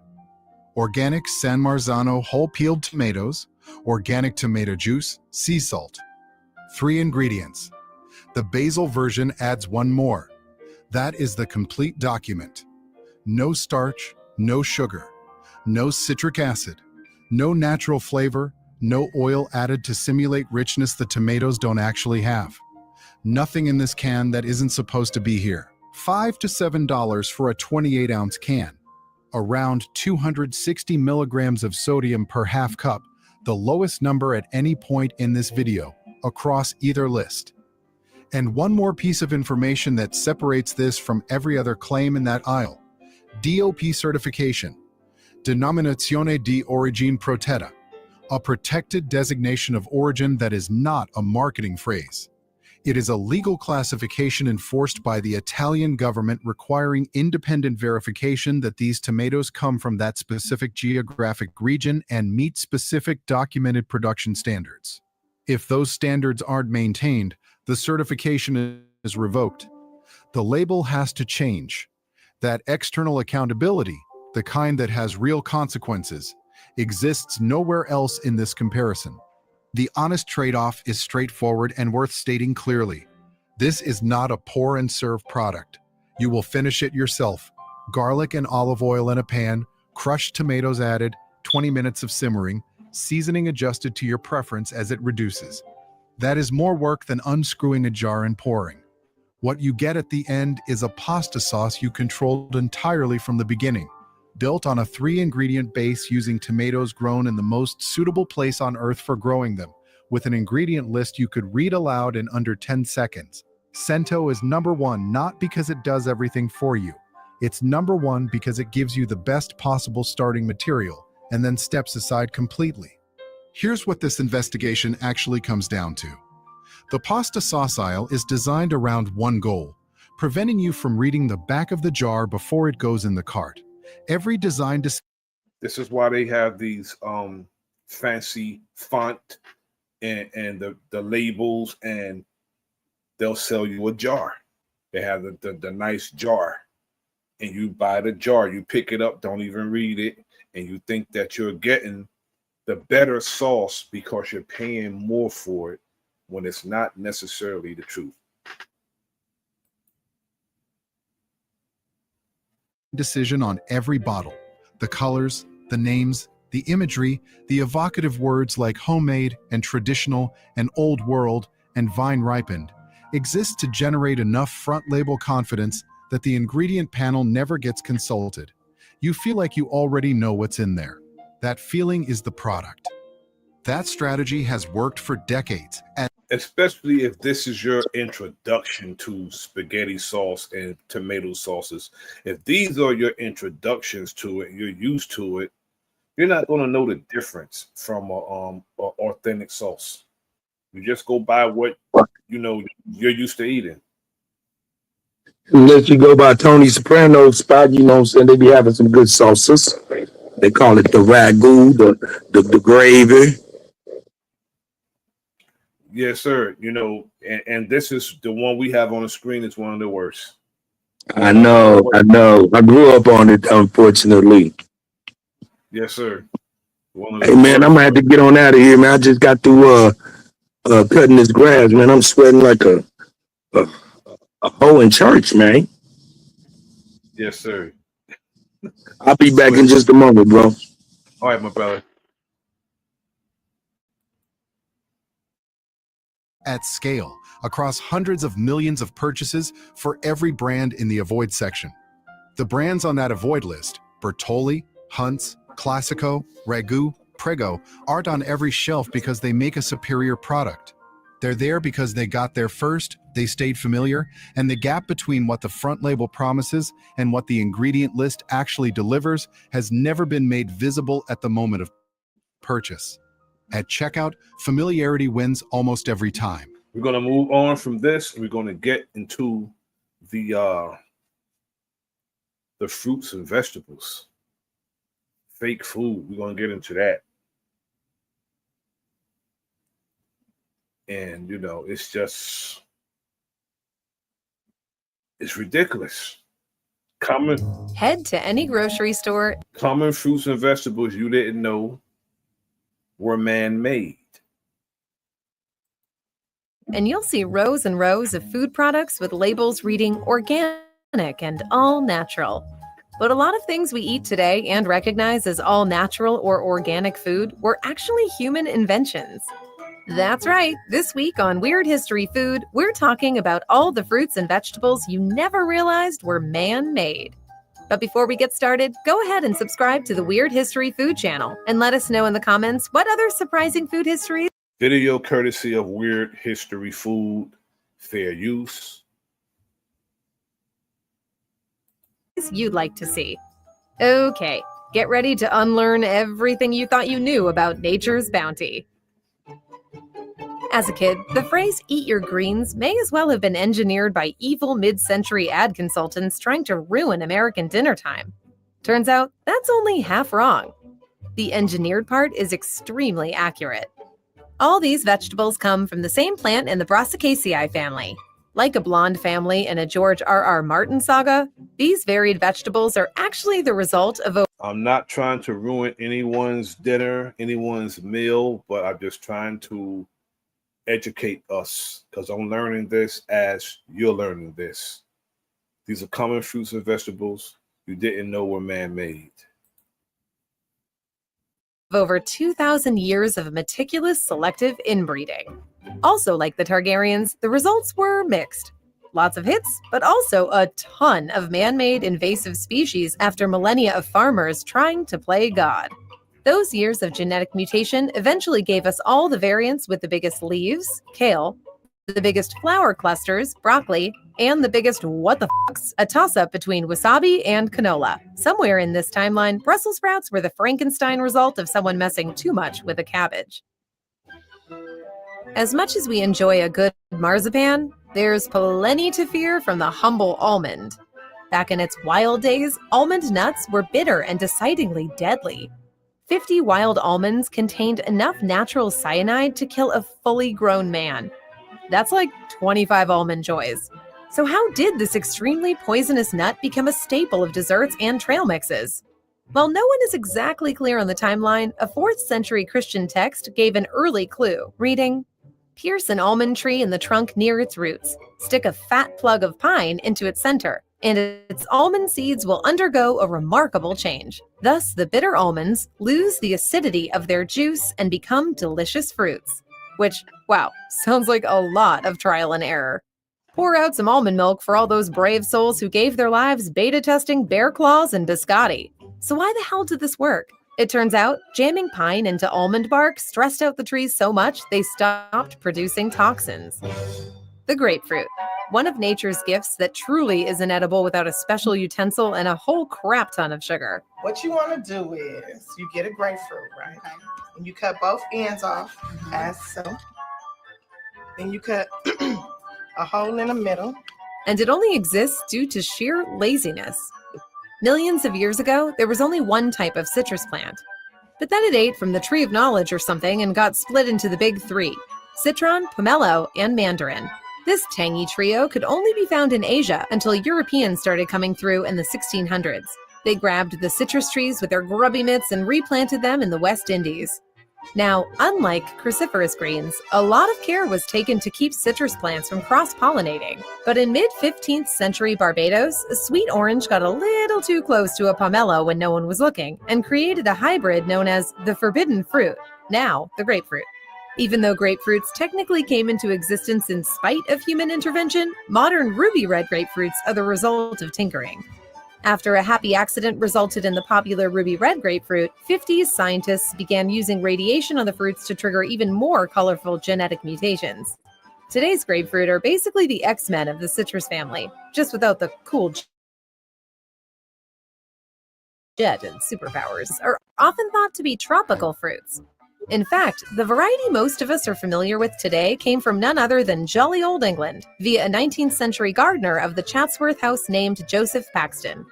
Organic San Marzano whole peeled tomatoes, organic tomato juice, sea salt. 3 ingredients. The basil version adds 1 more. That is the complete document. No starch, no sugar, no citric acid, no natural flavor, no oil added to simulate richness the tomatoes don't actually have. Nothing in this can that isn't supposed to be here. $5 to $7 for a 28-ounce can. Around 260 milligrams of sodium per half cup, the lowest number at any point in this video, across either list. And one more piece of information that separates this from every other claim in that aisle. DOP certification, Denominazione di Origine Protetta, a protected designation of origin that is not a marketing phrase. It is a legal classification enforced by the Italian government requiring independent verification that these tomatoes come from that specific geographic region and meet specific documented production standards. If those standards aren't maintained, the certification is revoked. The label has to change. That external accountability, the kind that has real consequences, exists nowhere else in this comparison. The honest trade-off is straightforward and worth stating clearly. This is not a pour and serve product. You will finish it yourself. Garlic and olive oil in a pan, crushed tomatoes added, 20 minutes of simmering, seasoning adjusted to your preference as it reduces. That is more work than unscrewing a jar and pouring. What you get at the end is a pasta sauce you controlled entirely from the beginning, built on a 3-ingredient base using tomatoes grown in the most suitable place on earth for growing them, with an ingredient list you could read aloud in under 10 seconds. Cento is number one not because it does everything for you. It's number one because it gives you the best possible starting material and then steps aside completely. Here's what this investigation actually comes down to. The pasta sauce aisle is designed around one goal, preventing you from reading the back of the jar before it goes in the cart. Every design This is why they have these fancy font and the labels, and they'll sell you a jar. They have the nice jar, and you buy the jar, you pick it up, don't even read it, and you think that you're getting the better sauce because you're paying more for it, when it's not necessarily the truth. Decision on every bottle. The colors, the names, the imagery, the evocative words like homemade and traditional and old world and vine ripened exist to generate enough front label confidence that the ingredient panel never gets consulted. You feel like you already know what's in there. That feeling is the product. That strategy has worked for decades, and especially if this is your introduction to spaghetti sauce and tomato sauces. If these are your introductions to it, you're used to it, you're not going to know the difference from a authentic sauce. You just go by what you're used to eating. Unless you go by Tony Soprano's spot, you know what I'm saying? They be having some good sauces. They call it the ragu, the gravy. Yes, sir. And this is the one we have on the screen. It's one of the worst. I know. I grew up on it, unfortunately. Yes, sir. Hey, man, I'm gonna have to get on out of here, man. I just got through cutting this grass, man. I'm sweating like a hoe in church, man. Yes, sir. I'll be back in just a moment, bro. All right, my brother. at scale across hundreds of millions of purchases for every brand in the avoid section. The brands on that avoid list, Bertolli, Hunt's, Classico, Ragu, Prego, aren't on every shelf because they make a superior product. They're there because they got there first, they stayed familiar, and the gap between what the front label promises and what the ingredient list actually delivers has never been made visible at the moment of purchase. At checkout, familiarity wins almost every time. We're going to move on from this. We're going to get into the fruits and vegetables. Fake food. We're going to get into that. And, you know, it's ridiculous. Head to any grocery store. Common fruits and vegetables you didn't know were man-made. And you'll see rows and rows of food products with labels reading organic and all natural. But a lot of things we eat today and recognize as all natural or organic food were actually human inventions. That's right. This week on Weird History Food, we're talking about all the fruits and vegetables you never realized were man-made. But before we get started, go ahead and subscribe to the Weird History Food channel and let us know in the comments what other surprising food histories. Video courtesy of Weird History Food, fair use. You'd like to see. Okay, get ready to unlearn everything you thought you knew about nature's bounty. As a kid, the phrase "eat your greens" may as well have been engineered by evil mid-century ad consultants trying to ruin American dinner time. Turns out, that's only half wrong. The engineered part is extremely accurate. All these vegetables come from the same plant in the Brassicaceae family. Like a blonde family in a George R.R. Martin saga, these varied vegetables are actually the result of I'm not trying to ruin anyone's dinner, anyone's meal, but I'm just trying to educate us because I'm learning this as you're learning this. These are common fruits and vegetables you didn't know were man-made. over 2,000 years of meticulous selective inbreeding. Also, like the Targaryens, the results were mixed. Lots of hits, but also a ton of man-made invasive species after millennia of farmers trying to play God. Those years of genetic mutation eventually gave us all the variants with the biggest leaves, kale, the biggest flower clusters, broccoli, and the biggest what the fucks, a toss-up between wasabi and canola. Somewhere in this timeline, Brussels sprouts were the Frankenstein result of someone messing too much with a cabbage. As much as we enjoy a good marzipan, there's plenty to fear from the humble almond. Back in its wild days, almond nuts were bitter and decidedly deadly. 50 wild almonds contained enough natural cyanide to kill a fully grown man. That's like 25 almond joys. So how did this extremely poisonous nut become a staple of desserts and trail mixes? While no one is exactly clear on the timeline, a 4th century Christian text gave an early clue, reading, "Pierce an almond tree in the trunk near its roots. Stick a fat plug of pine into its center, and its almond seeds will undergo a remarkable change. Thus, the bitter almonds lose the acidity of their juice and become delicious fruits." Which, wow, sounds like a lot of trial and error. Pour out some almond milk for all those brave souls who gave their lives beta testing bear claws and biscotti. So why the hell did this work? It turns out, jamming pine into almond bark stressed out the trees so much they stopped producing toxins. The grapefruit, one of nature's gifts that truly isn't edible without a special utensil and a whole crap ton of sugar. What you want to do is you get a grapefruit, right? And you cut both ends off as so. Then you cut a hole in the middle. And it only exists due to sheer laziness. Millions of years ago, there was only one type of citrus plant. But then it ate from the tree of knowledge or something and got split into the big three: citron, pomelo, and mandarin. This tangy trio could only be found in Asia until Europeans started coming through in the 1600s. They grabbed the citrus trees with their grubby mitts and replanted them in the West Indies. Now, unlike cruciferous greens, a lot of care was taken to keep citrus plants from cross-pollinating. But in mid-15th century Barbados, a sweet orange got a little too close to a pomelo when no one was looking, and created a hybrid known as the forbidden fruit, now the grapefruit. Even though grapefruits technically came into existence in spite of human intervention, modern ruby red grapefruits are the result of tinkering. After a happy accident resulted in the popular ruby red grapefruit, 50s scientists began using radiation on the fruits to trigger even more colorful genetic mutations. Today's grapefruit are basically the X-Men of the citrus family, just without the cool jet and superpowers, are often thought to be tropical fruits. In fact, the variety most of us are familiar with today came from none other than jolly old England, via a 19th century gardener of the Chatsworth House named Joseph Paxton.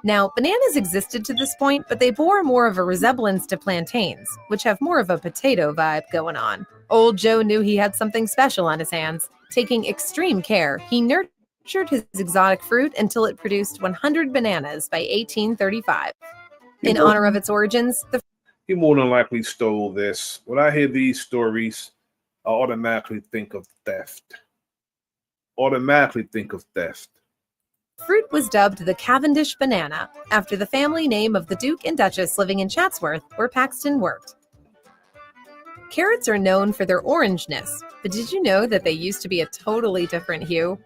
Now, bananas existed to this point, but they bore more of a resemblance to plantains, which have more of a potato vibe going on. Old Joe knew he had something special on his hands. Taking extreme care, he nurtured his exotic fruit until it produced 100 bananas by 1835. In honor of its origins, the He more than likely stole this. When I hear these stories, I automatically think of theft. fruit was dubbed the Cavendish banana, after the family name of the Duke and Duchess living in Chatsworth, where Paxton worked. Carrots are known for their orangeness, but did you know that they used to be a totally different hue?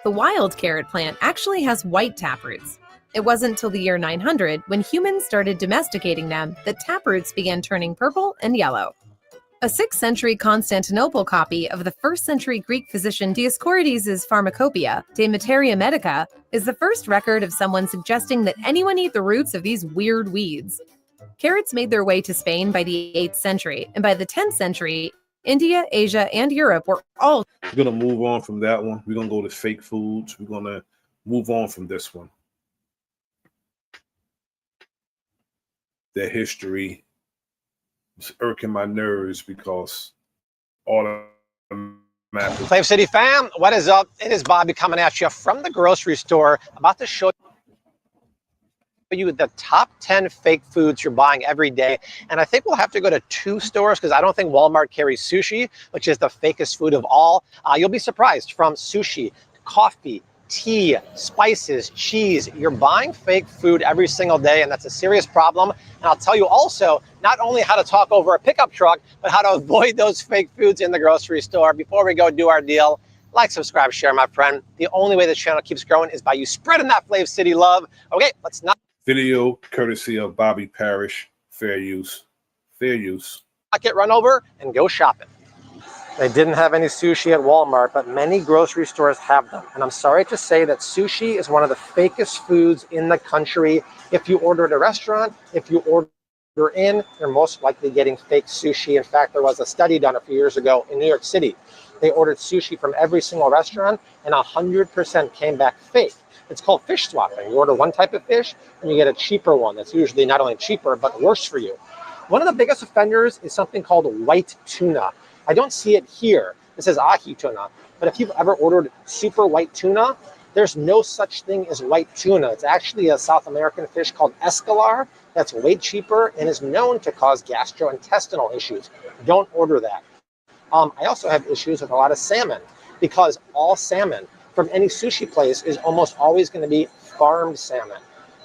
The wild carrot plant actually has white taproots. It wasn't till the year 900, when humans started domesticating them, that taproots began turning purple and yellow. A 6th century Constantinople copy of the 1st century Greek physician Dioscorides' Pharmacopoeia, De Materia Medica, is the first record of someone suggesting that anyone eat the roots of these weird weeds. Carrots made their way to Spain by the 8th century, and by the 10th century, India, Asia, and Europe were all... We're going to move on from that one. We're going to go to fake foods. We're going to move on from this one. Their history is irking my nerves because automatically apples. Flave City fam, what is up? It is Bobby coming at you from the grocery store, about to show you the top 10 fake foods you're buying every day. And I think we'll have to go to 2 stores because I don't think Walmart carries sushi, which is the fakest food of all. You'll be surprised, from sushi, coffee, tea, spices, cheese. You're buying fake food every single day, and that's a serious problem. And I'll tell you also not only how to talk over a pickup truck, but how to avoid those fake foods in the grocery store. Before we go do our deal, like, subscribe, share, my friend. The only way the channel keeps growing is by you spreading that Flave City love. Okay, let's not Video courtesy of Bobby Parrish. Fair use. Fair use. get run over and go shopping. They didn't have any sushi at Walmart, but many grocery stores have them. And I'm sorry to say that sushi is one of the fakest foods in the country. If you order at a restaurant, if you order in, you're most likely getting fake sushi. In fact, there was a study done a few years ago in New York City. They ordered sushi from every single restaurant, and 100% came back fake. It's called fish swapping. You order one type of fish, and you get a cheaper one that's usually not only cheaper, but worse for you. One of the biggest offenders is something called white tuna. I don't see it here. This is ahi tuna. But if you've ever ordered super white tuna, there's no such thing as white tuna. It's actually a South American fish called escalar that's way cheaper and is known to cause gastrointestinal issues. Don't order that. I also have issues with a lot of salmon, because all salmon from any sushi place is almost always going to be farmed salmon.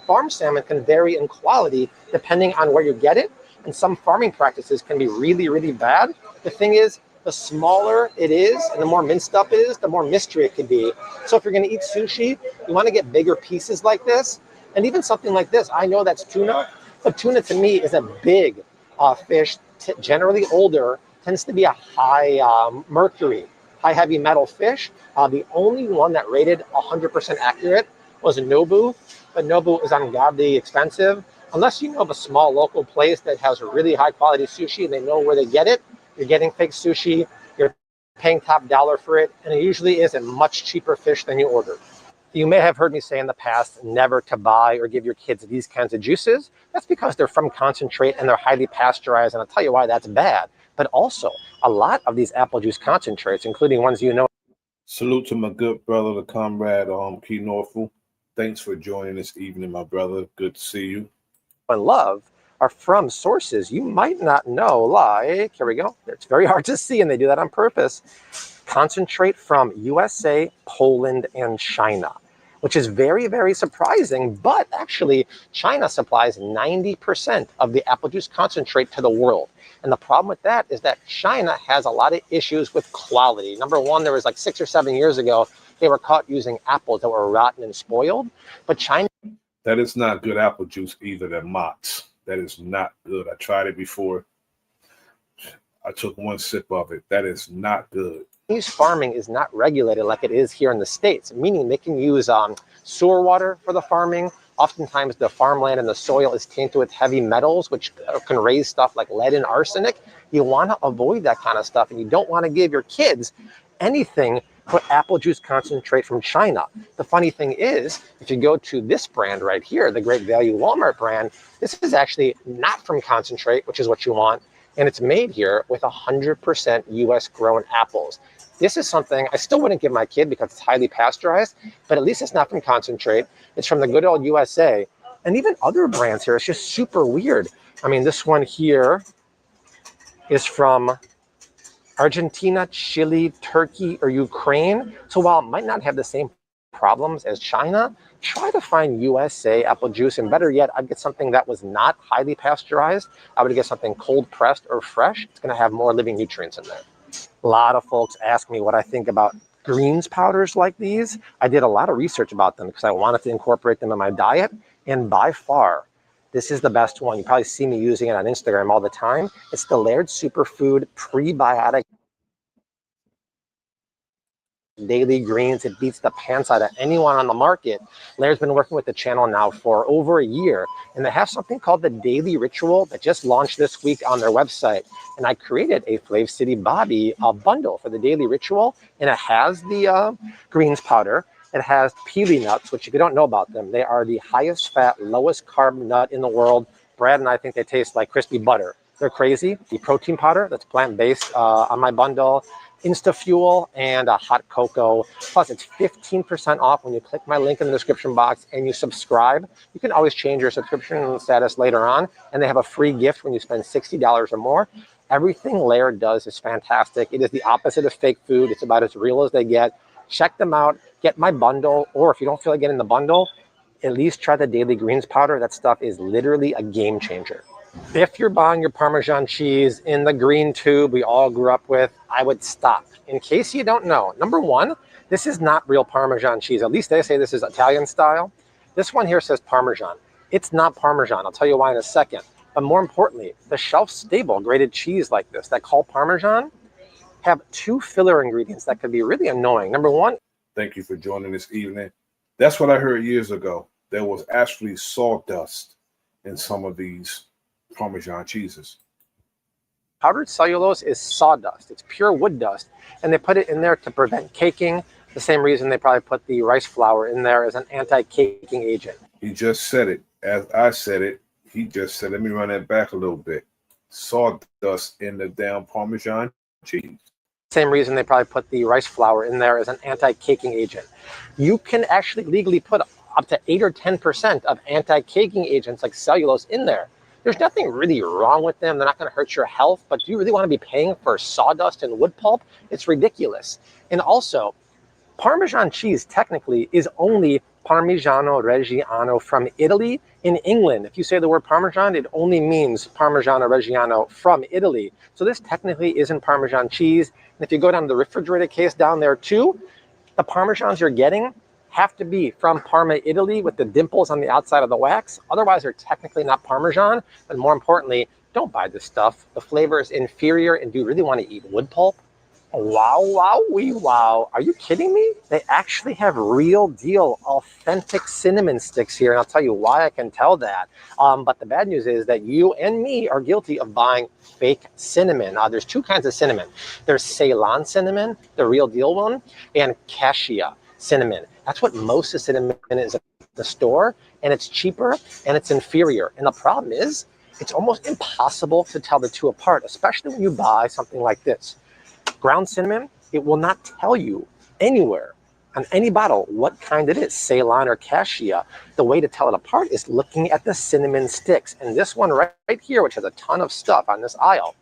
Farmed salmon can vary in quality depending on where you get it, and some farming practices can be really, really bad. The thing is, the smaller it is and the more minced up it is, the more mystery it could be. So if you're going to eat sushi, you want to get bigger pieces like this. And even something like this, I know that's tuna, but tuna to me is a big fish, generally older, tends to be a high mercury, high heavy metal fish. The only one that rated 100% accurate was Nobu, but Nobu is ungodly expensive. Unless you know of a small local place that has a really high quality sushi and they know where they get it, you're getting fake sushi, you're paying top dollar for it, and it usually is a much cheaper fish than you ordered. You may have heard me say in the past never to buy or give your kids these kinds of juices. That's because they're from concentrate and they're highly pasteurized, and I'll tell you why that's bad. But also, a lot of these apple juice concentrates, including ones you know. Salute to my good brother, the comrade, Key Norfolk. Thanks for joining this evening, my brother. Good to see you. And love are from sources you might not know, like, here we go. It's very hard to see, and they do that on purpose. Concentrate from USA, Poland, and China, which is very, very surprising. But actually, China supplies 90% of the apple juice concentrate to the world. And the problem with that is that China has a lot of issues with quality. Number one, there was like 6 or 7 years ago, they were caught using apples that were rotten and spoiled. But China... That is not good apple juice either, that Mott's. That is not good. I tried it before. I took one sip of it. That is not good. Chinese farming is not regulated like it is here in the States, meaning they can use sewer water for the farming. Oftentimes the farmland and the soil is tainted with heavy metals, which can raise stuff like lead and arsenic. You want to avoid that kind of stuff, and you don't want to give your kids anything but apple juice concentrate from China. The funny thing is, if you go to this brand right here, the Great Value Walmart brand, this is actually not from concentrate, which is what you want, and it's made here with 100% US grown apples. This is something I still wouldn't give my kid because it's highly pasteurized, but at least it's not from concentrate. It's from the good old USA. And even other brands here, it's just super weird. I mean, this one here is from Argentina, Chile, Turkey, or Ukraine. So while it might not have the same problems as China, try to find USA apple juice. And better yet, I'd get something that was not highly pasteurized. I would get something cold pressed or fresh. It's going to have more living nutrients in there. A lot of folks ask me what I think about greens powders like these. I did a lot of research about them because I wanted to incorporate them in my diet. And by far, this is the best one. You probably see me using it on Instagram all the time. It's the Laird Superfood Prebiotic Daily Greens. It beats the pants out of anyone on the market. Laird's been working with the channel now for over a year, and they have something called the Daily Ritual that just launched this week on their website. And I created a Flave City Bobby bundle for the Daily Ritual, and it has the greens powder. It has peely nuts, which if you don't know about them, they are the highest fat, lowest carb nut in the world. Brad and I think they taste like crispy butter. They're crazy. The protein powder that's plant-based on my bundle. Insta-Fuel and hot cocoa. Plus, it's 15% off when you click my link in the description box and you subscribe. You can always change your subscription status later on, and they have a free gift when you spend $60 or more. Everything Laird does is fantastic. It is the opposite of fake food. It's about as real as they get. Check them out. Get my bundle, or if you don't feel like getting the bundle, at least try the Daily Greens powder. That stuff is literally a game changer. If you're buying your Parmesan cheese in the green tube we all grew up with, I would stop. In case you don't know, number one, this is not real Parmesan cheese. At least they say this is Italian style. This one here says Parmesan. It's not Parmesan. I'll tell you why in a second. But more importantly, the shelf-stable grated cheese like this that call Parmesan have two filler ingredients that could be really annoying. Number one, Thank you for joining this evening. That's what I heard years ago. There was actually sawdust in some of these Parmesan cheeses. powdered cellulose is sawdust. It's pure wood dust. And they put it in there to prevent caking. The same reason they probably put the rice flour in there as an anti-caking agent. He just said it. As I said it, he just said, let me run that back a little bit. Sawdust in the damn Parmesan cheese. Same reason they probably put the rice flour in there as an anti-caking agent. You can actually legally put up to 8 or 10% of anti-caking agents like cellulose in there. There's nothing really wrong with them. They're not going to hurt your health, but do you really want to be paying for sawdust and wood pulp? It's ridiculous. And also, Parmesan cheese technically is only Parmigiano Reggiano from Italy. In England, if you say the word Parmesan, it only means Parmigiano Reggiano from Italy. So this technically isn't Parmesan cheese. And if you go down to the refrigerator case down there too, the Parmesans you're getting have to be from Parma, Italy, with the dimples on the outside of the wax. Otherwise, they're technically not Parmesan. But more importantly, don't buy this stuff. The flavor is inferior, and do you really want to eat wood pulp? Wow, wow, wee, wow. Are you kidding me? They actually have real deal, authentic cinnamon sticks here. And I'll tell you why I can tell that. But the bad news is that you and me are guilty of buying fake cinnamon. There's two kinds of cinnamon. There's Ceylon cinnamon, the real deal one, and cassia cinnamon. That's what most of the cinnamon is at the store. And it's cheaper and it's inferior. And the problem is, it's almost impossible to tell the two apart, especially when you buy something like this. Ground cinnamon, it will not tell you anywhere on any bottle what kind it is, Ceylon or cassia. The way to tell it apart is looking at the cinnamon sticks. And this one right here, which has a ton of stuff on this aisle,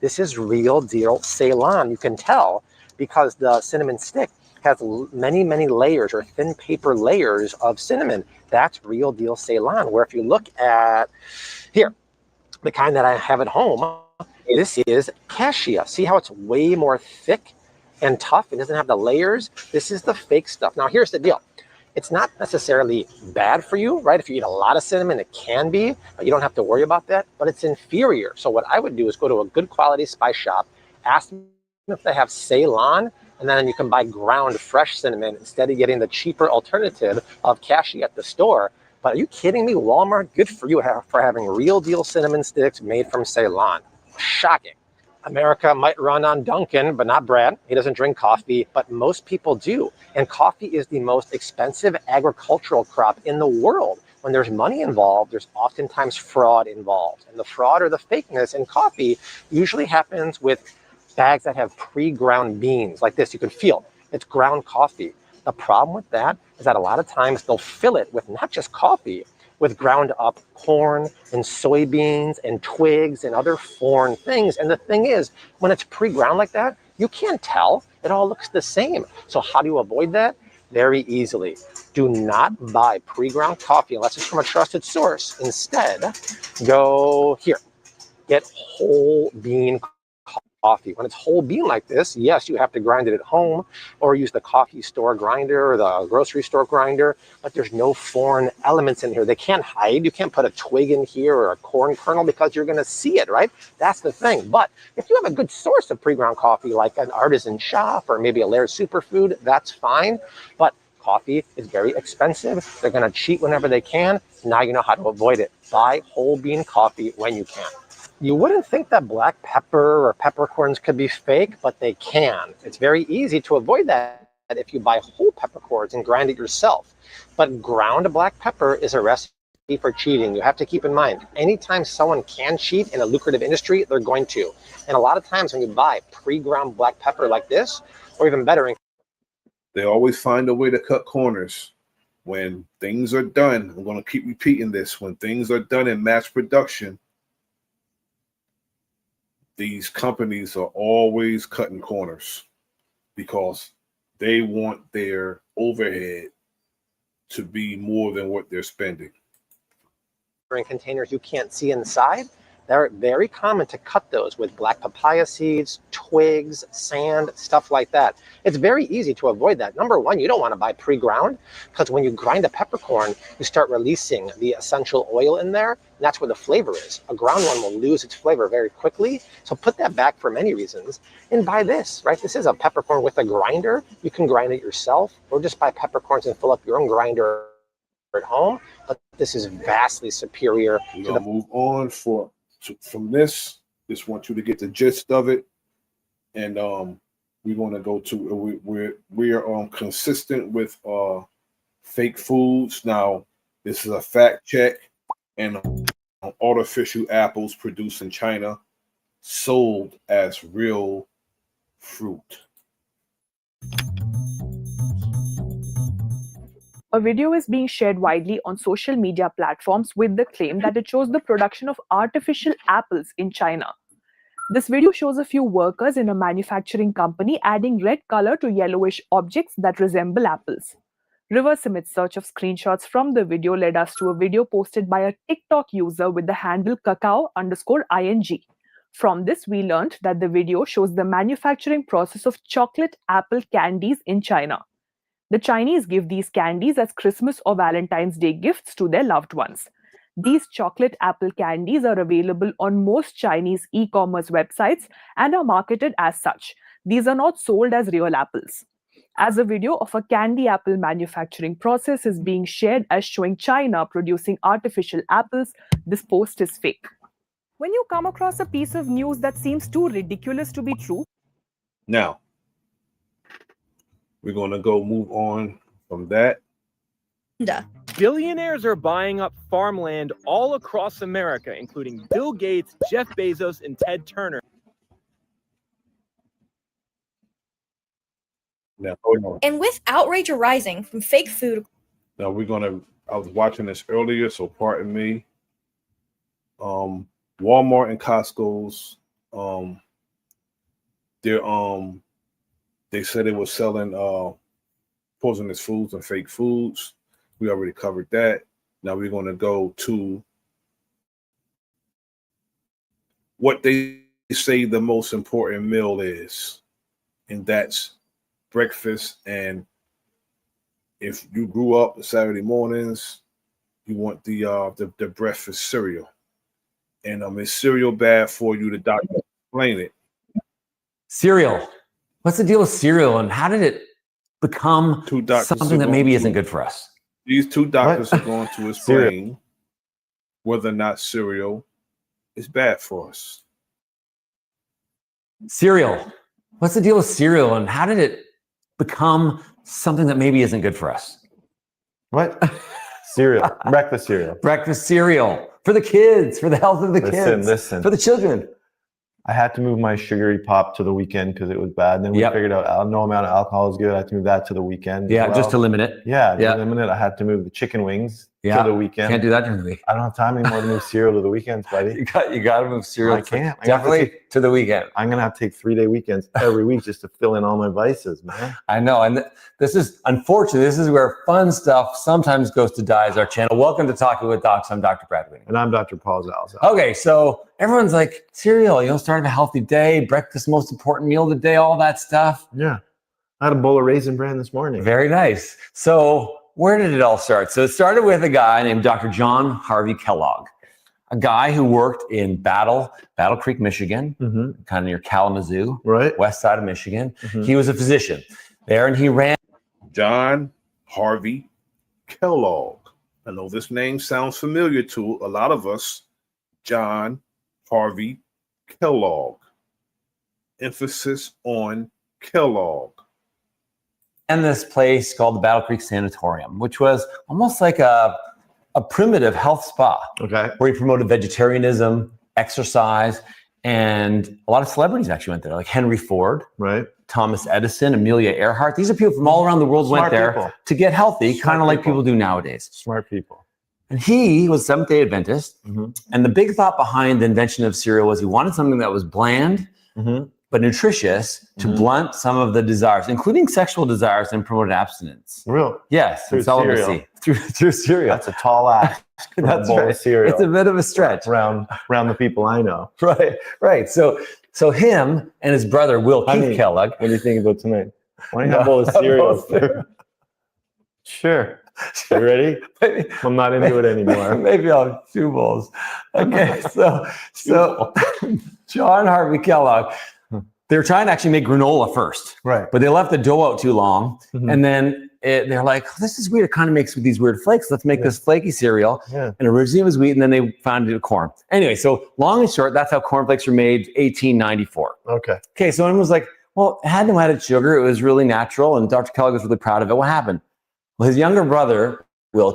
this is real deal Ceylon. You can tell because the cinnamon stick has many, many layers or thin paper layers of cinnamon. That's real deal Ceylon. Where if you look at here, the kind that I have at home, this is cassia. See how it's way more thick and tough? It doesn't have the layers. This is the fake stuff. Now, here's the deal. It's not necessarily bad for you, right? If you eat a lot of cinnamon, it can be, but you don't have to worry about that. But it's inferior. So what I would do is go to a good quality spice shop, ask them if they have Ceylon, and then you can buy ground fresh cinnamon instead of getting the cheaper alternative of cassia at the store. But are you kidding me? Walmart, good for you for having real deal cinnamon sticks made from Ceylon. Shocking. America might run on Duncan, but not Brad. He doesn't drink coffee, but most people do. And coffee is the most expensive agricultural crop in the world. When there's money involved, there's oftentimes fraud involved. And the fraud or the fakeness in coffee usually happens with bags that have pre-ground beans like this. You can feel it's ground coffee. The problem with that is that a lot of times they'll fill it with not just coffee, with ground up corn and soybeans and twigs and other foreign things. And the thing is, when it's pre-ground like that, you can't tell. It all looks the same. So how do you avoid that? Very easily. Do not buy pre-ground coffee unless it's from a trusted source. Instead, go here. Get whole bean coffee. When it's whole bean like this, yes, you have to grind it at home or use the coffee store grinder or the grocery store grinder, but there's no foreign elements in here. They can't hide. You can't put a twig in here or a corn kernel because you're going to see it, right? That's the thing. But if you have a good source of pre-ground coffee, like an artisan shop or maybe a Laird superfood, that's fine. But coffee is very expensive. They're going to cheat whenever they can. Now you know how to avoid it. Buy whole bean coffee when you can. You wouldn't think that black pepper or peppercorns could be fake, but they can. It's very easy to avoid that if you buy whole peppercorns and grind it yourself. But ground black pepper is a recipe for cheating. You have to keep in mind, anytime someone can cheat in a lucrative industry, they're going to. And a lot of times when you buy pre-ground black pepper like this, or even better, they always find a way to cut corners. When things are done, I'm going to keep repeating this, when things are done in mass production, these companies are always cutting corners because they want their overhead to be more than what they're spending. in containers you can't see inside, they're very common to cut those with black papaya seeds, twigs, sand, stuff like that. It's very easy to avoid that. Number one, you don't want to buy pre-ground because when you grind a peppercorn, you start releasing the essential oil in there. And that's where the flavor is. A ground one will lose its flavor very quickly. So put that back for many reasons and buy this, right? This is a peppercorn with a grinder. You can grind it yourself or just buy peppercorns and fill up your own grinder at home. But this is vastly superior. We're going to move on from this. Just want you to get the gist of it. And we're going to go to, we are consistent with fake foods. Now, this is a fact check, and artificial apples produced in China sold as real fruit. A video is being shared widely on social media platforms with the claim that it shows the production of artificial apples in China. This video shows a few workers in a manufacturing company adding red color to yellowish objects that resemble apples. Reverse image search of screenshots from the video led us to a video posted by a TikTok user with the handle cacao_ing. From this, we learned that the video shows the manufacturing process of chocolate apple candies in China. The Chinese give these candies as Christmas or Valentine's Day gifts to their loved ones. These chocolate apple candies are available on most Chinese e-commerce websites and are marketed as such. These are not sold as real apples. As a video of a candy apple manufacturing process is being shared as showing China producing artificial apples, this post is fake. When you come across a piece of news that seems too ridiculous to be true, now, we're going to go move on from that. Billionaires are buying up farmland all across America, including Bill Gates, Jeff Bezos, and Ted Turner. Now, hold on. And with outrage arising from fake food. Now we're going to, I was watching this earlier, so pardon me. Walmart and Costco's, they said they were selling poisonous foods and fake foods. We already covered that. Now we're going to go to what they say the most important meal is, and that's breakfast. And if you grew up Saturday mornings, you want the breakfast cereal. And is cereal bad for you? The doctor explain it. Cereal. What's the deal with cereal, and how did it become something that maybe isn't good for us? These two doctors are going to explain whether or not cereal is bad for us. Cereal. What's the deal with cereal, and how did it become something that maybe isn't good for us? What? Cereal. Breakfast cereal. Breakfast cereal. For the kids, for the health of the kids. Listen. For the children. I had to move my sugary pop to the weekend because it was bad. And then we figured out no amount of alcohol is good. I had to move that to the weekend. Yeah, just to limit it. Yeah, to limit it. I had to move the chicken wings to the weekend. Can't do that during the week. I don't have time anymore to move cereal to the weekends, buddy. You got to move cereal. I can't. Definitely to the weekend. I'm going to have to take 3-day weekends every week just to fill in all my vices, man. I know. And this is, unfortunately, this is where fun stuff sometimes goes to die as our channel. Welcome to Talking with Docs. I'm Dr. Brad Winning. And I'm Dr. Paul Zalzal. Okay, so everyone's like, cereal, start a healthy day, breakfast, most important meal of the day, all that stuff. Yeah. I had a bowl of Raisin Bran this morning. Very nice. So where did it all start? So it started with a guy named Dr. John Harvey Kellogg, a guy who worked in Battle Creek, Michigan, kind of near Kalamazoo, west side of Michigan. He was a physician there, and he ran. John Harvey Kellogg. I know this name sounds familiar to a lot of us. John Harvey Kellogg. Emphasis on Kellogg. And this place called the Battle Creek Sanatorium, which was almost like a a primitive health spa. Okay. Where he promoted vegetarianism, exercise, and a lot of celebrities actually went there, like Henry Ford, right? Thomas Edison, Amelia Earhart. These are people from all around the world went there to get healthy, kind of like people do nowadays. Smart people. And he was Seventh-day Adventist. And the big thought behind the invention of cereal was he wanted something that was bland, but nutritious to blunt some of the desires, including sexual desires, and promote abstinence. Real? Yes, Through celibacy. Through cereal. That's a tall ask. That's bowl right. of cereal. It's a bit of a stretch. Around the people I know. Right. So him and his brother, Keith Kellogg. What do you think about tonight? Why don't you have a bowl of cereal? Sure. You ready? I'm not into it anymore. Maybe I'll have 2 bowls. Okay, so John Harvey Kellogg, they were trying to actually make granola first. Right. But they left the dough out too long. And then they're like, this is weird. It kind of makes these weird flakes. Let's make this flaky cereal. Yeah. And originally it was wheat, and then they found it corn. Anyway, so long and short, that's how cornflakes were made, 1894. Okay, so everyone was like, well, it had no added sugar. It was really natural, and Dr. Kellogg was really proud of it. What happened? Well, his younger brother,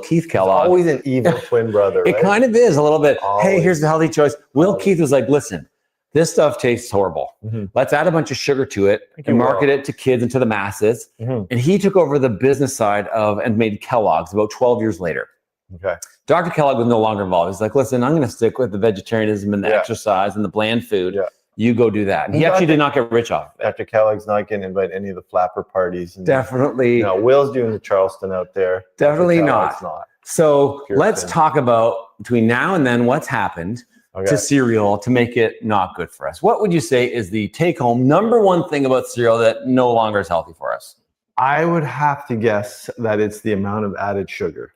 Keith Kellogg. Always an evil twin brother, right? It kind of is a little bit. Always. Hey, here's the healthy choice. Keith was like, listen, this stuff tastes horrible. Let's add a bunch of sugar to it and market it to kids and to the masses. And he took over the business side and made Kellogg's about 12 years later. Okay. Dr. Kellogg was no longer involved. He's like, listen, I'm going to stick with the vegetarianism and the exercise and the bland food. Yeah. You go do that. And he actually did not get rich off it. Dr. Kellogg's not going to invite any of the flapper parties. And, Definitely. Will's doing the Charleston out there. Definitely not. So let's talk about between now and then what's happened to cereal to make it not good for us. What would you say is the take-home number one thing about cereal that no longer is healthy for us? I would have to guess that it's the amount of added sugar.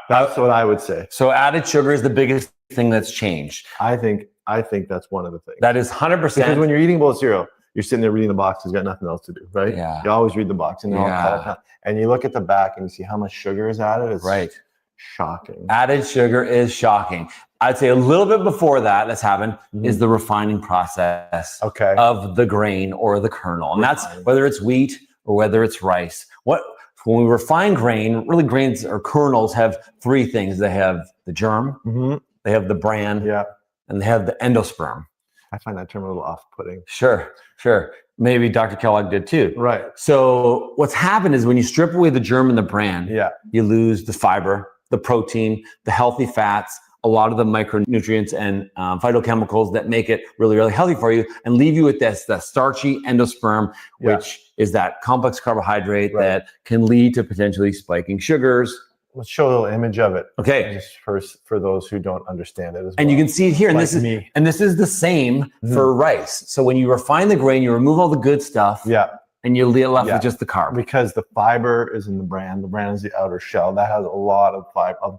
That's what I would say. So added sugar is the biggest thing that's changed. I think that's one of the things. That is 100%. Because when you're eating a bowl of cereal, you're sitting there reading the box. You've got nothing else to do, right? Yeah. You always read the box, and they're all cut out. And you look at the back and you see how much sugar is added. It's shocking. Added sugar is shocking. I'd say a little bit before that's happened is the refining process of the grain or the kernel. And that's whether it's wheat or whether it's rice. When we refine grain, really grains or kernels have 3 things. They have the germ, they have the bran, and they have the endosperm. I find that term a little off-putting. Sure. Maybe Dr. Kellogg did too. Right. So what's happened is when you strip away the germ and the bran, you lose the fiber, the protein, the healthy fats, a lot of the micronutrients and phytochemicals that make it really, really healthy for you, and leave you with the starchy endosperm, which is that complex carbohydrate that can lead to potentially spiking sugars. Let's show a little image of it. Okay. Just for those who don't understand it as well. And you can see it here. And this is the same for rice. So when you refine the grain, you remove all the good stuff. And you're left with just the carb. Because the fiber is in the bran. The bran is the outer shell. That has a lot of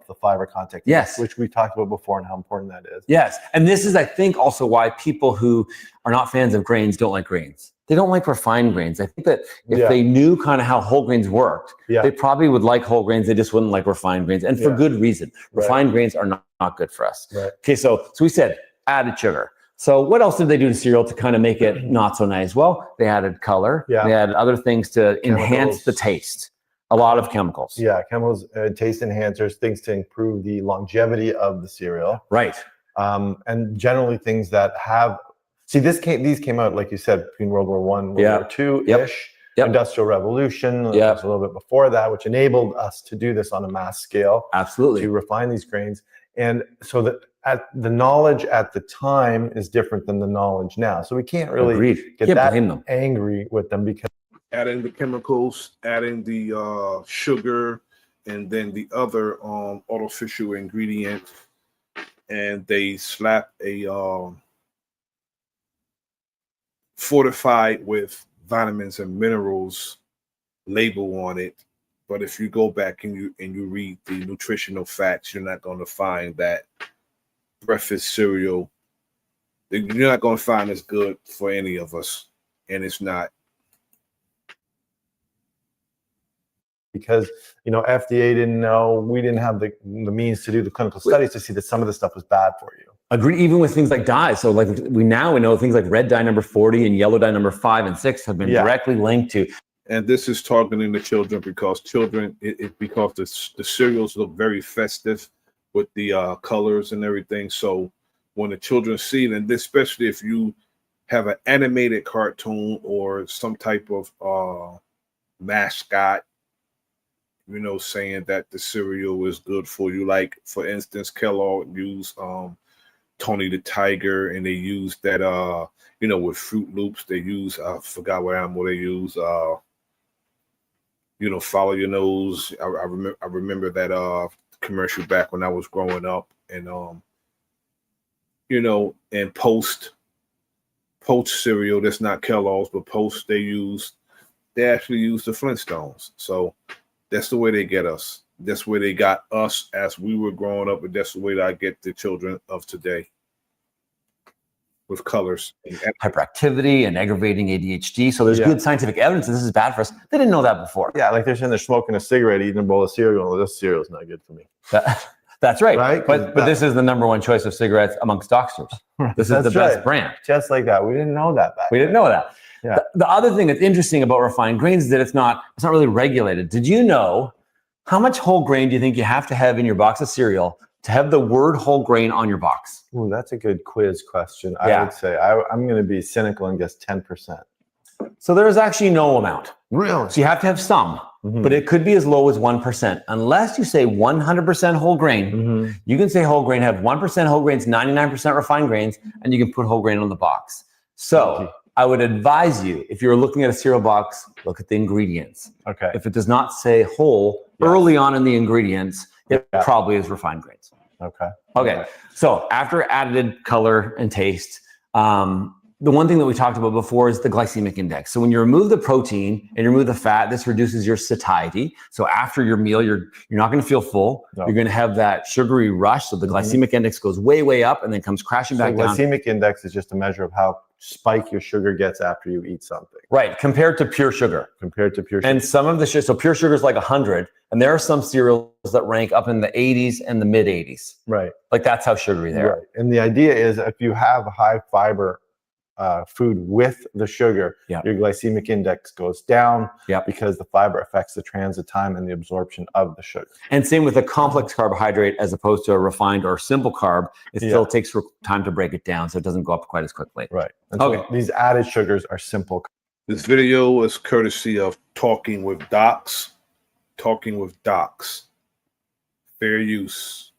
the fiber content. Yes. Which we talked about before and how important that is. Yes. And this is, I think, also why people who are not fans of grains don't like grains. They don't like refined grains. I think that if they knew kind of how whole grains worked, they probably would like whole grains. They just wouldn't like refined grains. And for good reason. Refined grains are not good for us. Okay, so we said added sugar. So what else did they do to cereal to kind of make it not so nice? Well, they added color. They added other things to enhance the taste. A lot of chemicals. Yeah, chemicals, taste enhancers, things to improve the longevity of the cereal. Right. And generally things that have... See, these came out, like you said, between World War I, World War II-ish. Industrial Revolution, a little bit before that, which enabled us to do this on a mass scale. Absolutely. To refine these grains. And so that the knowledge at the time is different than the knowledge now. So we can't really get that angry with them because adding the chemicals, adding the sugar, and then the other artificial ingredients, and they slap a fortified with vitamins and minerals label on it. But if you go back and you read the nutritional facts, you're not going to find that breakfast cereal. You're not going to find it's good for any of us, and it's not. Because FDA didn't know, we didn't have the means to do the clinical studies to see that some of the stuff was bad for you. Agree, even with things like dyes. So like we know things like red dye number 40 and yellow dye number 5 and 6 have been directly linked to And this is targeting the children because the cereals look very festive with the colors and everything. So when the children see it, and especially if you have an animated cartoon or some type of mascot, you know, saying that the cereal is good for you. Like, for instance, Kellogg used Tony the Tiger, and they use that you know, with Fruit Loops, they use I forgot what animal they use, you know, follow your nose. I remember that commercial back when I was growing up. And you know, and Post cereal, that's not Kellogg's, but Post, they actually use the Flintstones. So that's the way they get us. That's where they got us as we were growing up, and that's the way that I get the children of today with colors. Hyperactivity and aggravating ADHD. So there's good scientific evidence that this is bad for us. They didn't know that before. Yeah, like they're sitting there smoking a cigarette, eating a bowl of cereal. Well, this cereal's not good for me. That's right. But this is the #1 choice of cigarettes amongst doctors. This is the best brand. Just like that. We didn't know that back then. We didn't know that. Yeah. The other thing that's interesting about refined grains is that it's not really regulated. Did you know how much whole grain do you think you have to have in your box of cereal to have the word whole grain on your box? Ooh, that's a good quiz question. I would say I'm going to be cynical and guess 10%. So there is actually no amount. Really? So you have to have some, but it could be as low as 1%. Unless you say 100% whole grain, you can say whole grain, have 1% whole grains, 99% refined grains, and you can put whole grain on the box. So I would advise you, if you're looking at a cereal box, look at the ingredients. Okay. If it does not say whole early on in the ingredients, it probably is refined grains. Okay. So after added color and taste, the one thing that we talked about before is the glycemic index. So when you remove the protein and you remove the fat, this reduces your satiety. So after your meal, you're not going to feel full. No. You're going to have that sugary rush. So the glycemic index goes way up and then comes crashing back down. Glycemic index is just a measure of how spike your sugar gets after you eat something. Right, compared to pure sugar. And some of the sugar, so pure sugar is like 100, and there are some cereals that rank up in the 80s and the mid 80s. Right. Like that's how sugary they are. Right. And the idea is if you have a high fiber food with the sugar, your glycemic index goes down because the fiber affects the transit time and the absorption of the sugar. And same with a complex carbohydrate as opposed to a refined or simple carb. It still takes time to break it down, so it doesn't go up quite as quickly. Right. And so these added sugars are simple. This video is courtesy of Talking with Docs. Talking with Docs. Fair use.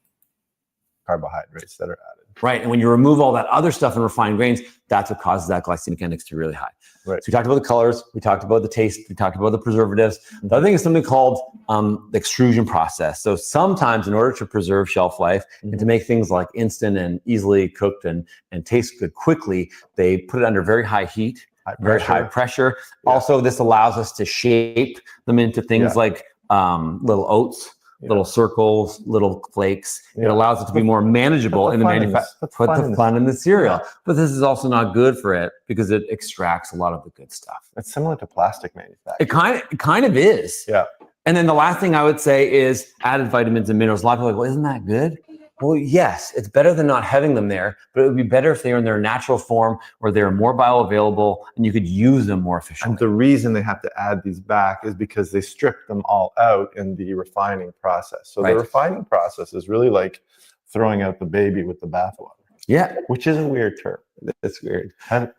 Carbohydrates that are added. Right. And when you remove all that other stuff in refined grains, that's what causes that glycemic index to be really high. Right. So we talked about the colors, we talked about the taste, we talked about the preservatives. The other thing is something called the extrusion process. So sometimes in order to preserve shelf life and to make things like instant and easily cooked and taste good quickly, they put it under very high heat, very high pressure. Yeah. Also, this allows us to shape them into things like little oats. Little circles, little flakes. It allows it to be more manageable in the manufacturing. Put the fun in the cereal. But this is also not good for it because it extracts a lot of the good stuff. It's similar to plastic manufacturing. It kind of is. Yeah. And then the last thing I would say is added vitamins and minerals. A lot of people are like, well, isn't that good? Well, yes, it's better than not having them there, but it would be better if they were in their natural form where they're more bioavailable and you could use them more efficiently. And the reason they have to add these back is because they strip them all out in the refining process. So the refining process is really like throwing out the baby with the bathwater. Yeah. Which is a weird term. It's weird. And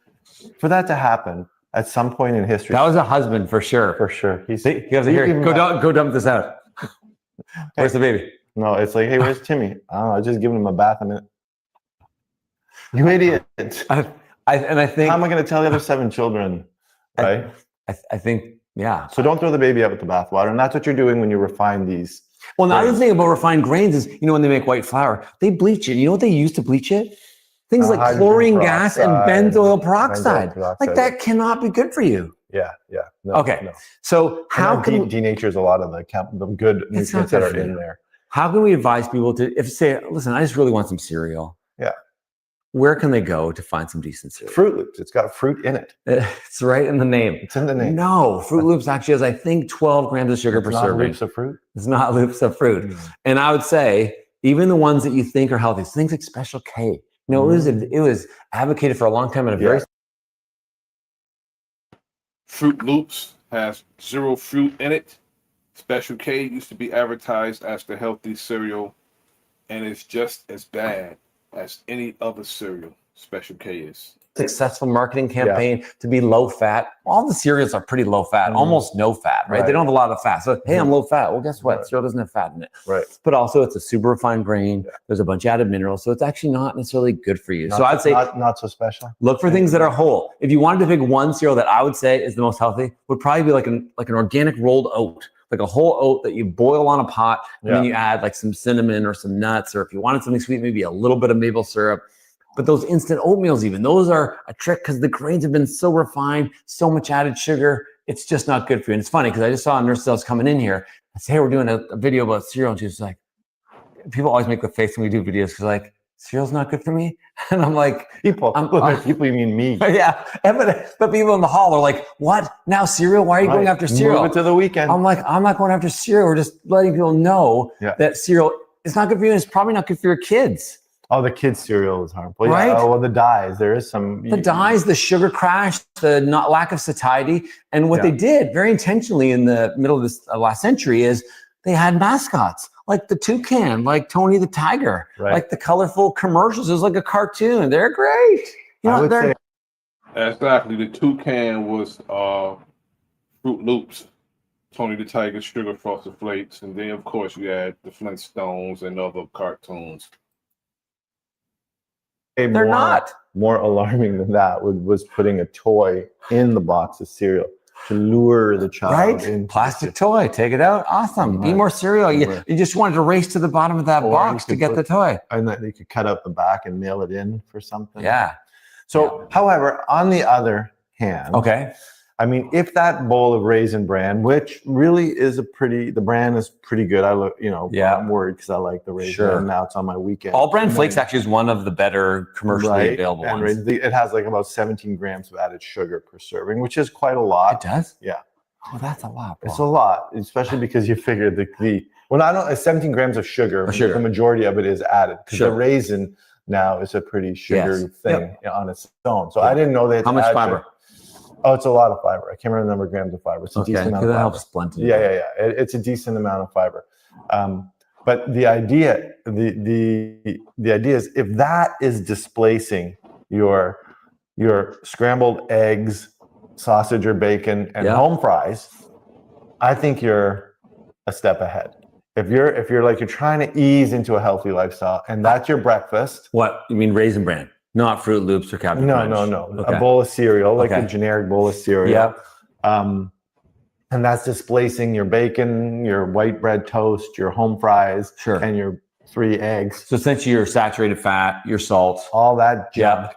for that to happen at some point in history. That was a husband for sure. For sure. You have to hear, go dump this out. Where's the baby? No, it's like, hey, where's Timmy? I was just giving him a bath a minute. You idiot. I think. How am I going to tell the other 7 children? Right? I think, yeah. So don't throw the baby out with the bathwater. And that's what you're doing when you refine these. Well, the other thing about refined grains is, when they make white flour, they bleach it. You know what they use to bleach it? Things like chlorine gas and benzoyl peroxide. Like that cannot be good for you. Yeah. No, okay. No. So how can denatures a lot of the good nutrients that are in there. How can we advise people to, listen, I just really want some cereal. Yeah. Where can they go to find some decent cereal? Fruit Loops. It's got fruit in it. It's right in the name. It's in the name. No, Fruit Loops actually has, I think, 12 grams of sugar per serving. It's not loops of fruit? It's not loops of fruit. And I would say, even the ones that you think are healthy, things like Special K, it was advocated for a long time in a very... Fruit Loops has 0 fruit in it. Special K used to be advertised as the healthy cereal, and it's just as bad as any other cereal. Special K is. Successful marketing campaign to be low fat. All the cereals are pretty low fat, almost no fat, right? They don't have a lot of fat. So, hey, I'm low fat. Well, guess what? Cereal doesn't have fat in it. Right. But also it's a super refined grain. There's a bunch of added minerals. So it's actually not necessarily good for you. So I'd say not so special. Look for things that are whole. If you wanted to pick one cereal that I would say is the most healthy, would probably be like an organic rolled oat. Like a whole oat that you boil on a pot, and then you add like some cinnamon or some nuts, or if you wanted something sweet, maybe a little bit of maple syrup. But those instant oatmeals, even those are a trick because the grains have been so refined, so much added sugar. It's just not good for you. And it's funny because I just saw a nurse that was coming in here. I said, hey, we're doing a video about cereal. And she was like, people always make the face when we do videos because like, cereal's not good for me. And I'm like, people, you mean me. Yeah. But people in the hall are like, what? Now cereal? Why are you going after cereal? Move it to the weekend. I'm like, I'm not going after cereal. We're just letting people know that cereal is not good for you. And it's probably not good for your kids. Oh, the kids' cereal is harmful. Right? Yeah. Oh, well, the dyes. There is some. The dyes, the sugar crash, the lack of satiety. And what they did very intentionally in the middle of this last century is they had mascots like the toucan, like Tony the Tiger, like the colorful commercials. It was like a cartoon. They're great. You know, say exactly. The toucan was Fruit Loops, Tony the Tiger, Sugar Frosted Flakes, and then of course you had the Flintstones and other cartoons. They're not. More alarming than that was putting a toy in the box of cereal to lure the child in. Plastic toy, take it out. Awesome. Be more cereal. You just wanted to race to the bottom of that box to get the toy. And that you could cut out the back and mail it in for something. Yeah. So, however, on the other hand, I mean, if that bowl of Raisin Bran, which really is the brand is pretty good. I'm worried because I like the Raisin. Sure. Now it's on my weekend. All Bran Flakes actually is one of the better commercially available ones. It has like about 17 grams of added sugar per serving, which is quite a lot. It does? Yeah. Oh, that's a lot, bro. It's a lot, especially because you figure it's 17 grams of sugar. The majority of it is added because the raisin now is a pretty sugary thing on its own. So I didn't know that. How much fiber? Oh, it's a lot of fiber. I can't remember the number of grams of fiber. It's a decent amount of fiber. That helps blend it. Yeah. It's a decent amount of fiber. But the idea is if that is displacing your scrambled eggs, sausage or bacon, and home fries, I think you're a step ahead. If you're trying to ease into a healthy lifestyle and that's your breakfast. What? You mean Raisin Bran? Not Fruit Loops or Captain Crunch? No. Okay. A bowl of cereal, like a generic bowl of cereal. Yeah. And that's displacing your bacon, your white bread toast, your home fries, and your 3 eggs. So essentially your saturated fat, your salt. All that junk.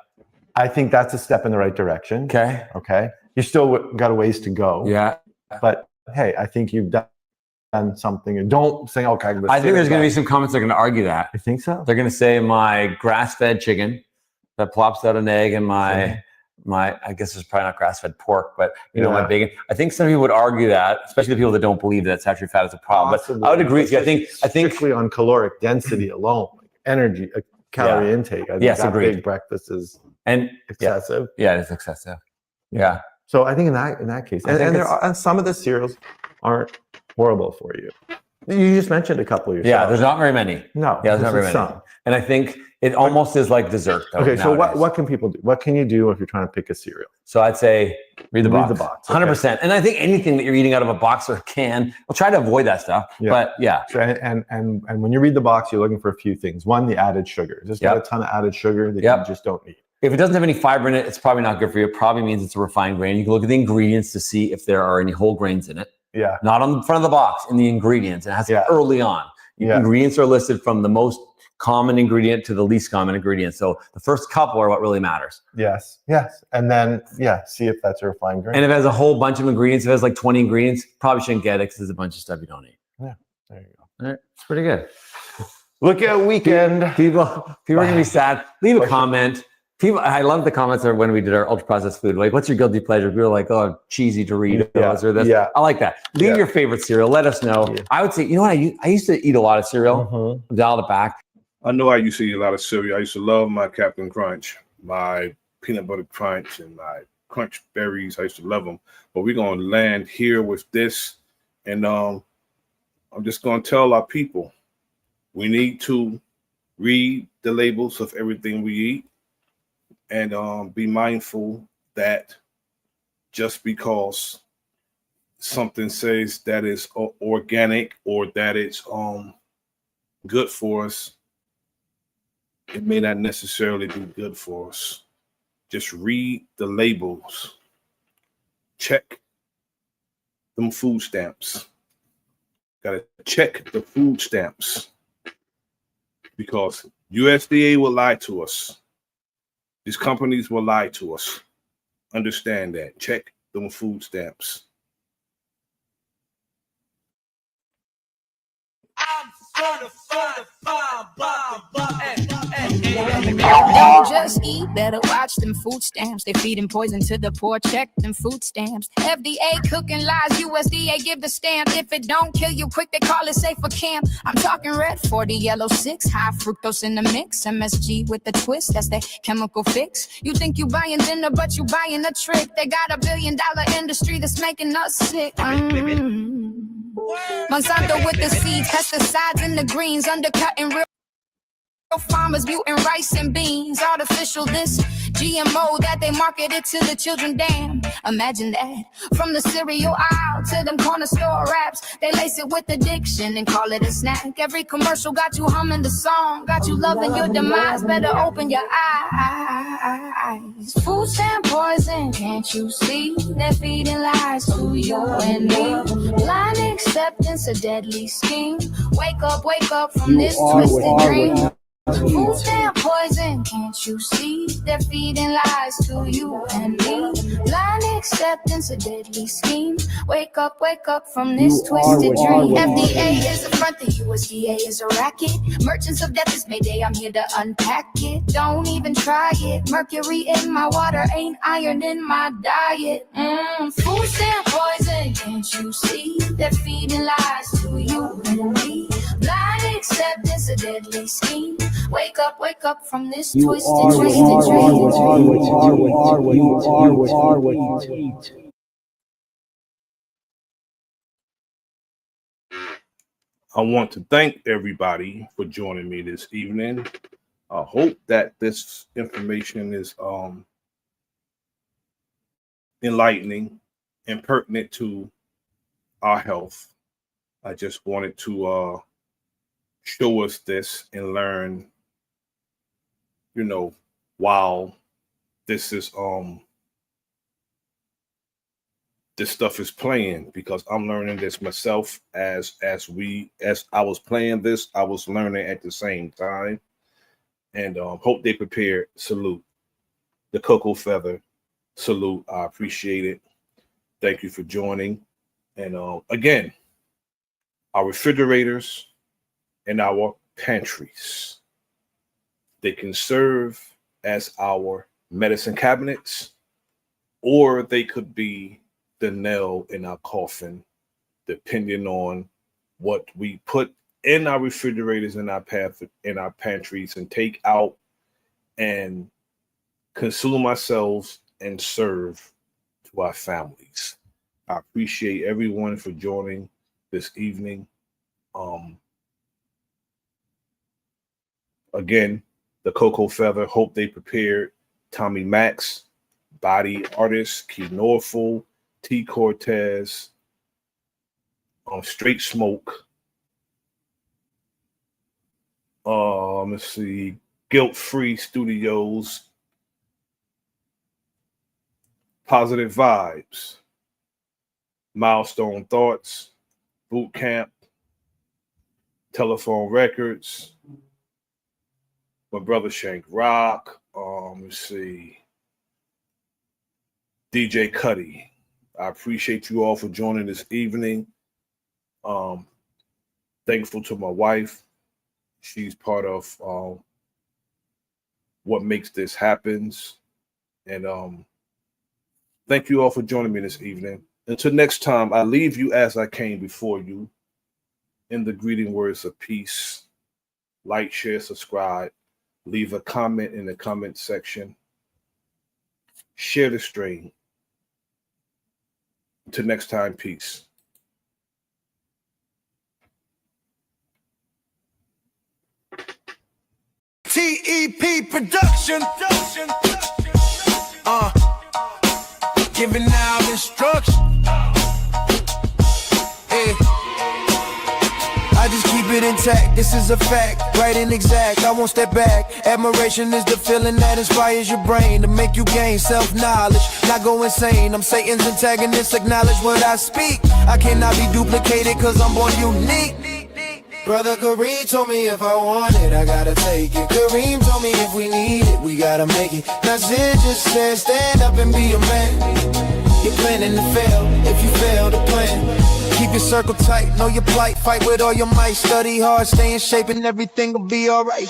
I think that's a step in the right direction. Okay. You still got a ways to go. Yeah. But hey, I think you've done something. And don't say, okay. I think there's going to be some comments that are going to argue that. You think so? They're going to say my grass-fed chicken that plops out an egg and my I guess it's probably not grass-fed pork, but my bacon. I think some people would argue that, especially the people that don't believe that saturated fat is a problem. But I would agree with you. I think strictly on caloric density alone, energy, calorie intake. I think that big breakfast is excessive. Yeah, it is excessive. Yeah. So I think in that case, and some of the cereals aren't horrible for you. You just mentioned a couple yourself. Yeah, there's not very many. No. Yeah, there's not very many. Some. And I think it almost is like dessert. Though, okay, so what can people do? What can you do if you're trying to pick a cereal? So I'd say read the box. 100%. And I think anything that you're eating out of a box or a can, we'll try to avoid that stuff. Yeah. But yeah. So, and when you read the box, you're looking for a few things. One, the added sugar. Just got a ton of added sugar that you just don't need. If it doesn't have any fiber in it, it's probably not good for you. It probably means it's a refined grain. You can look at the ingredients to see if there are any whole grains in it. Yeah. Not on the front of the box, in the ingredients. It has to be early on. Ingredients are listed from the most common ingredient to the least common ingredient. So the first couple are what really matters. Yes. And then, see if that's a refined grain. And if it has a whole bunch of ingredients, if it has like 20 ingredients, probably shouldn't get it because there's a bunch of stuff you don't need. Yeah, there you go. All right. It's pretty good. Look at weekend. People are going to be sad. Leave a comment. I love the comments when we did our ultra processed food. Like, what's your guilty pleasure? People are like, oh, cheesy Doritos or this. Yeah. I like that. Leave your favorite cereal. Let us know. Yeah. I would say, you know what? I used to eat a lot of cereal. Dialed it back. I know I used to eat a lot of cereal. I used to love my Captain Crunch, my peanut butter crunch, and my crunch berries. I used to love them. But we're gonna land here with this, and I'm just gonna tell our people we need to read the labels of everything we eat, and be mindful that just because something says that is organic or that it's good for us, it may not necessarily be good for us. Just read the labels. Check them food stamps. Gotta check the food stamps, because USDA will lie to us. These companies will lie to us. Understand that. Check them food stamps. Don't just eat, better watch them food stamps. They feeding poison to the poor, check them food stamps. FDA cooking lies, USDA give the stamp. If it don't kill you quick, they call it safe for camp. I'm talking red 40, yellow 6, high fructose in the mix. MSG with the twist, that's the chemical fix. You think you buying dinner, but you buying a trick. They got $1 billion industry that's making us sick. Monsanto with the seeds, pesticides in the greens, undercutting real farmers, muting rice and beans. Artificial this, GMO that they marketed to the children. Damn, imagine that. From the cereal aisle to them corner store wraps, they lace it with addiction and call it a snack. Every commercial got you humming the song, got you loving your demise. Better open your eyes. Food stamp poison, can't you see? They're feeding lies to you and me. Blind acceptance, a deadly scheme. Wake up from this twisted dream. Food stamp poison, can't you see? They're feeding lies to you and me. Blind acceptance, a deadly scheme. Wake up from this twisted dream. FDA is a front, the USDA is a racket. Merchants of death is Mayday, I'm here to unpack it. Don't even try it. Mercury in my water, ain't iron in my diet. Food stamp poison, can't you see? They're feeding lies to you and me. Blind acceptance, a deadly scheme. Wake up from this twisted dream. I want to thank everybody for joining me this evening. I hope that this information is enlightening and pertinent to our health. I just wanted to show us this and learn, while this is this stuff is playing, because I'm learning this myself. As I was playing this, I was learning at the same time. And hope they prepared. Salute. The Cocoa Feather. Salute. I appreciate it. Thank you for joining. And again, our refrigerators and our pantries, they can serve as our medicine cabinets, or they could be the nail in our coffin, depending on what we put in our refrigerators and our pantries and take out and consume ourselves and serve to our families. I appreciate everyone for joining this evening. Again, the Cocoa Feather, hope they prepared. Tommy Max, Body Artist, Key Norfolk, T Cortez, Straight Smoke. Let's see, Guilt Free Studios, Positive Vibes, Milestone Thoughts, Boot Camp, Telephone Records, my brother Shank Rock. Let's see, DJ Cuddy. I appreciate you all for joining this evening. Thankful to my wife. She's part of what makes this happen. And thank you all for joining me this evening. Until next time, I leave you as I came before you, in the greeting words of peace. Like, share, subscribe. Leave a comment in the comment section. Share the stream. Until next time, peace. TEP production. Giving out instruction. I just keep it intact, this is a fact, right and exact, I won't step back. Admiration is the feeling that inspires your brain to make you gain self-knowledge, not go insane. I'm Satan's antagonist, acknowledge what I speak. I cannot be duplicated cause I'm born unique. Brother Kareem told me if I want it, I gotta take it. Kareem told me if we need it, we gotta make it. Nasir just said stand up and be a man. You're planning to fail if you fail to plan. Keep your circle tight, know your plight, fight with all your might, study hard, stay in shape and everything will be alright.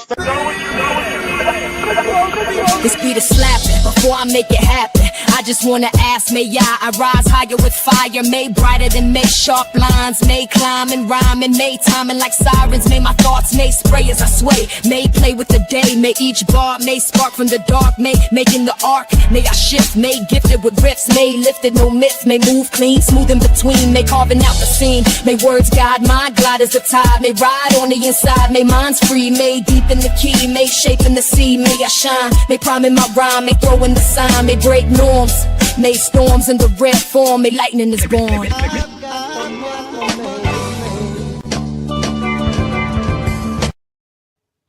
This beat is slapping before I make it happen. I just wanna ask, may I rise higher with fire, may brighter than may sharp lines, may climb and rhyme and may timing like sirens, may my thoughts may spray as I sway, may play with the day, may each bar may spark from the dark, may making the arc, may I shift, may gifted with riffs, may lifted no myth, may move clean, smooth in between, may carving out the scene, may words guide my glide as the tide, may ride on the inside, may minds free, may deep in the key, may shape in the sea, may I shine, may prime in my rhyme, may throw in the sign, may break norms, may storms in the rare form, may lightning is born.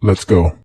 Let's go.